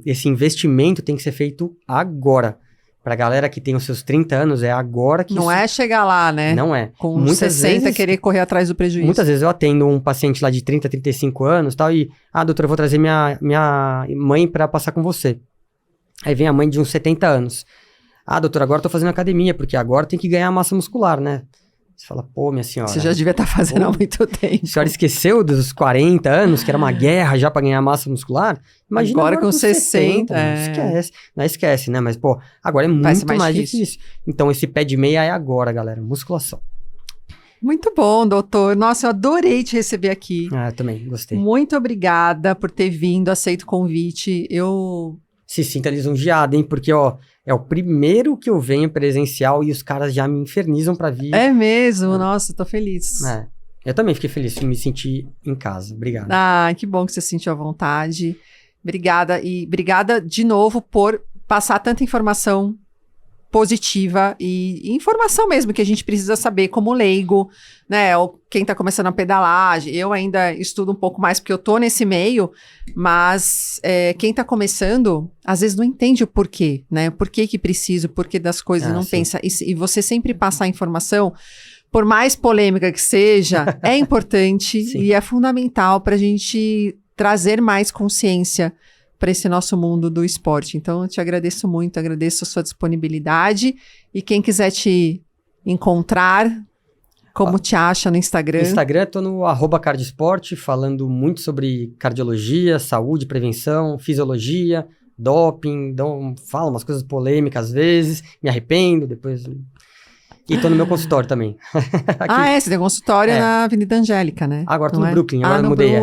esse investimento tem que ser feito agora. Pra galera que tem os seus 30 anos, é agora que Não é chegar lá, né? Não é. Com muitas 60 vezes, querer correr atrás do prejuízo. Muitas vezes eu atendo um paciente lá de 30, 35 anos tal, e, doutora, eu vou trazer minha mãe pra passar com você. Aí vem a mãe de uns 70 anos. Doutora, agora eu tô fazendo academia, porque agora tem que ganhar massa muscular, né? Você fala, pô, minha senhora... Você já devia estar fazendo há muito tempo. A senhora esqueceu dos 40 anos, que era uma guerra já pra ganhar massa muscular? Imagina agora com 60. Não esquece, né? Mas, pô, agora é muito mais difícil. Então, esse pé de meia é agora, galera. Musculação. Muito bom, doutor. Nossa, eu adorei te receber aqui. Eu também, gostei. Muito obrigada por ter vindo, aceito o convite. Se sinta lisonjeado, hein? Porque, é o primeiro que eu venho presencial e os caras já me infernizam pra vir. É mesmo? Nossa, tô feliz. Eu também fiquei feliz de me sentir em casa. Obrigado. Que bom que você se sentiu à vontade. Obrigada. E obrigada de novo por passar tanta informação positiva e informação mesmo que a gente precisa saber como leigo, né? Ou quem tá começando a pedalar. Eu ainda estudo um pouco mais porque eu tô nesse meio, mas quem tá começando, às vezes não entende o porquê, né? Por que preciso, o porquê das coisas, não pensa. E você sempre passar a informação, por mais polêmica que seja, é importante e é fundamental pra gente trazer mais consciência para esse nosso mundo do esporte. Então, eu te agradeço muito, agradeço a sua disponibilidade. E quem quiser te encontrar, como te acha no Instagram? No Instagram, eu tô no @cardiosport, falando muito sobre cardiologia, saúde, prevenção, fisiologia, doping, falo umas coisas polêmicas às vezes, me arrependo, depois... E tô no meu consultório também. Você tem consultório na Avenida Angélica, né? Agora tô no Brooklyn, agora eu mudei.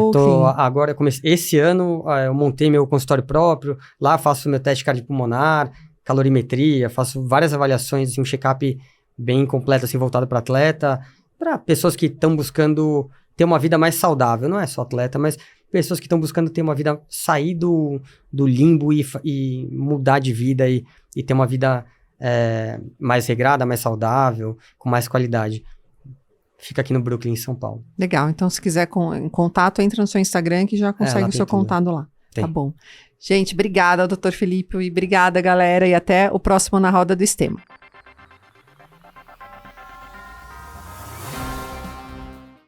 Agora eu comecei, esse ano eu montei meu consultório próprio, lá faço meu teste cardiopulmonar, calorimetria, faço várias avaliações, um check-up bem completo, assim, voltado para atleta, para pessoas que estão buscando ter uma vida mais saudável, não é só atleta, mas pessoas que estão buscando ter uma vida, sair do limbo e mudar de vida e ter uma vida... mais regrada, mais saudável, com mais qualidade. Fica aqui no Brooklyn, em São Paulo. Legal, então se quiser contato, entra no seu Instagram que já consegue o seu contato lá. Tá bom. Gente, obrigada, doutor Felipe, e obrigada, galera, e até o próximo Na Roda do Estema.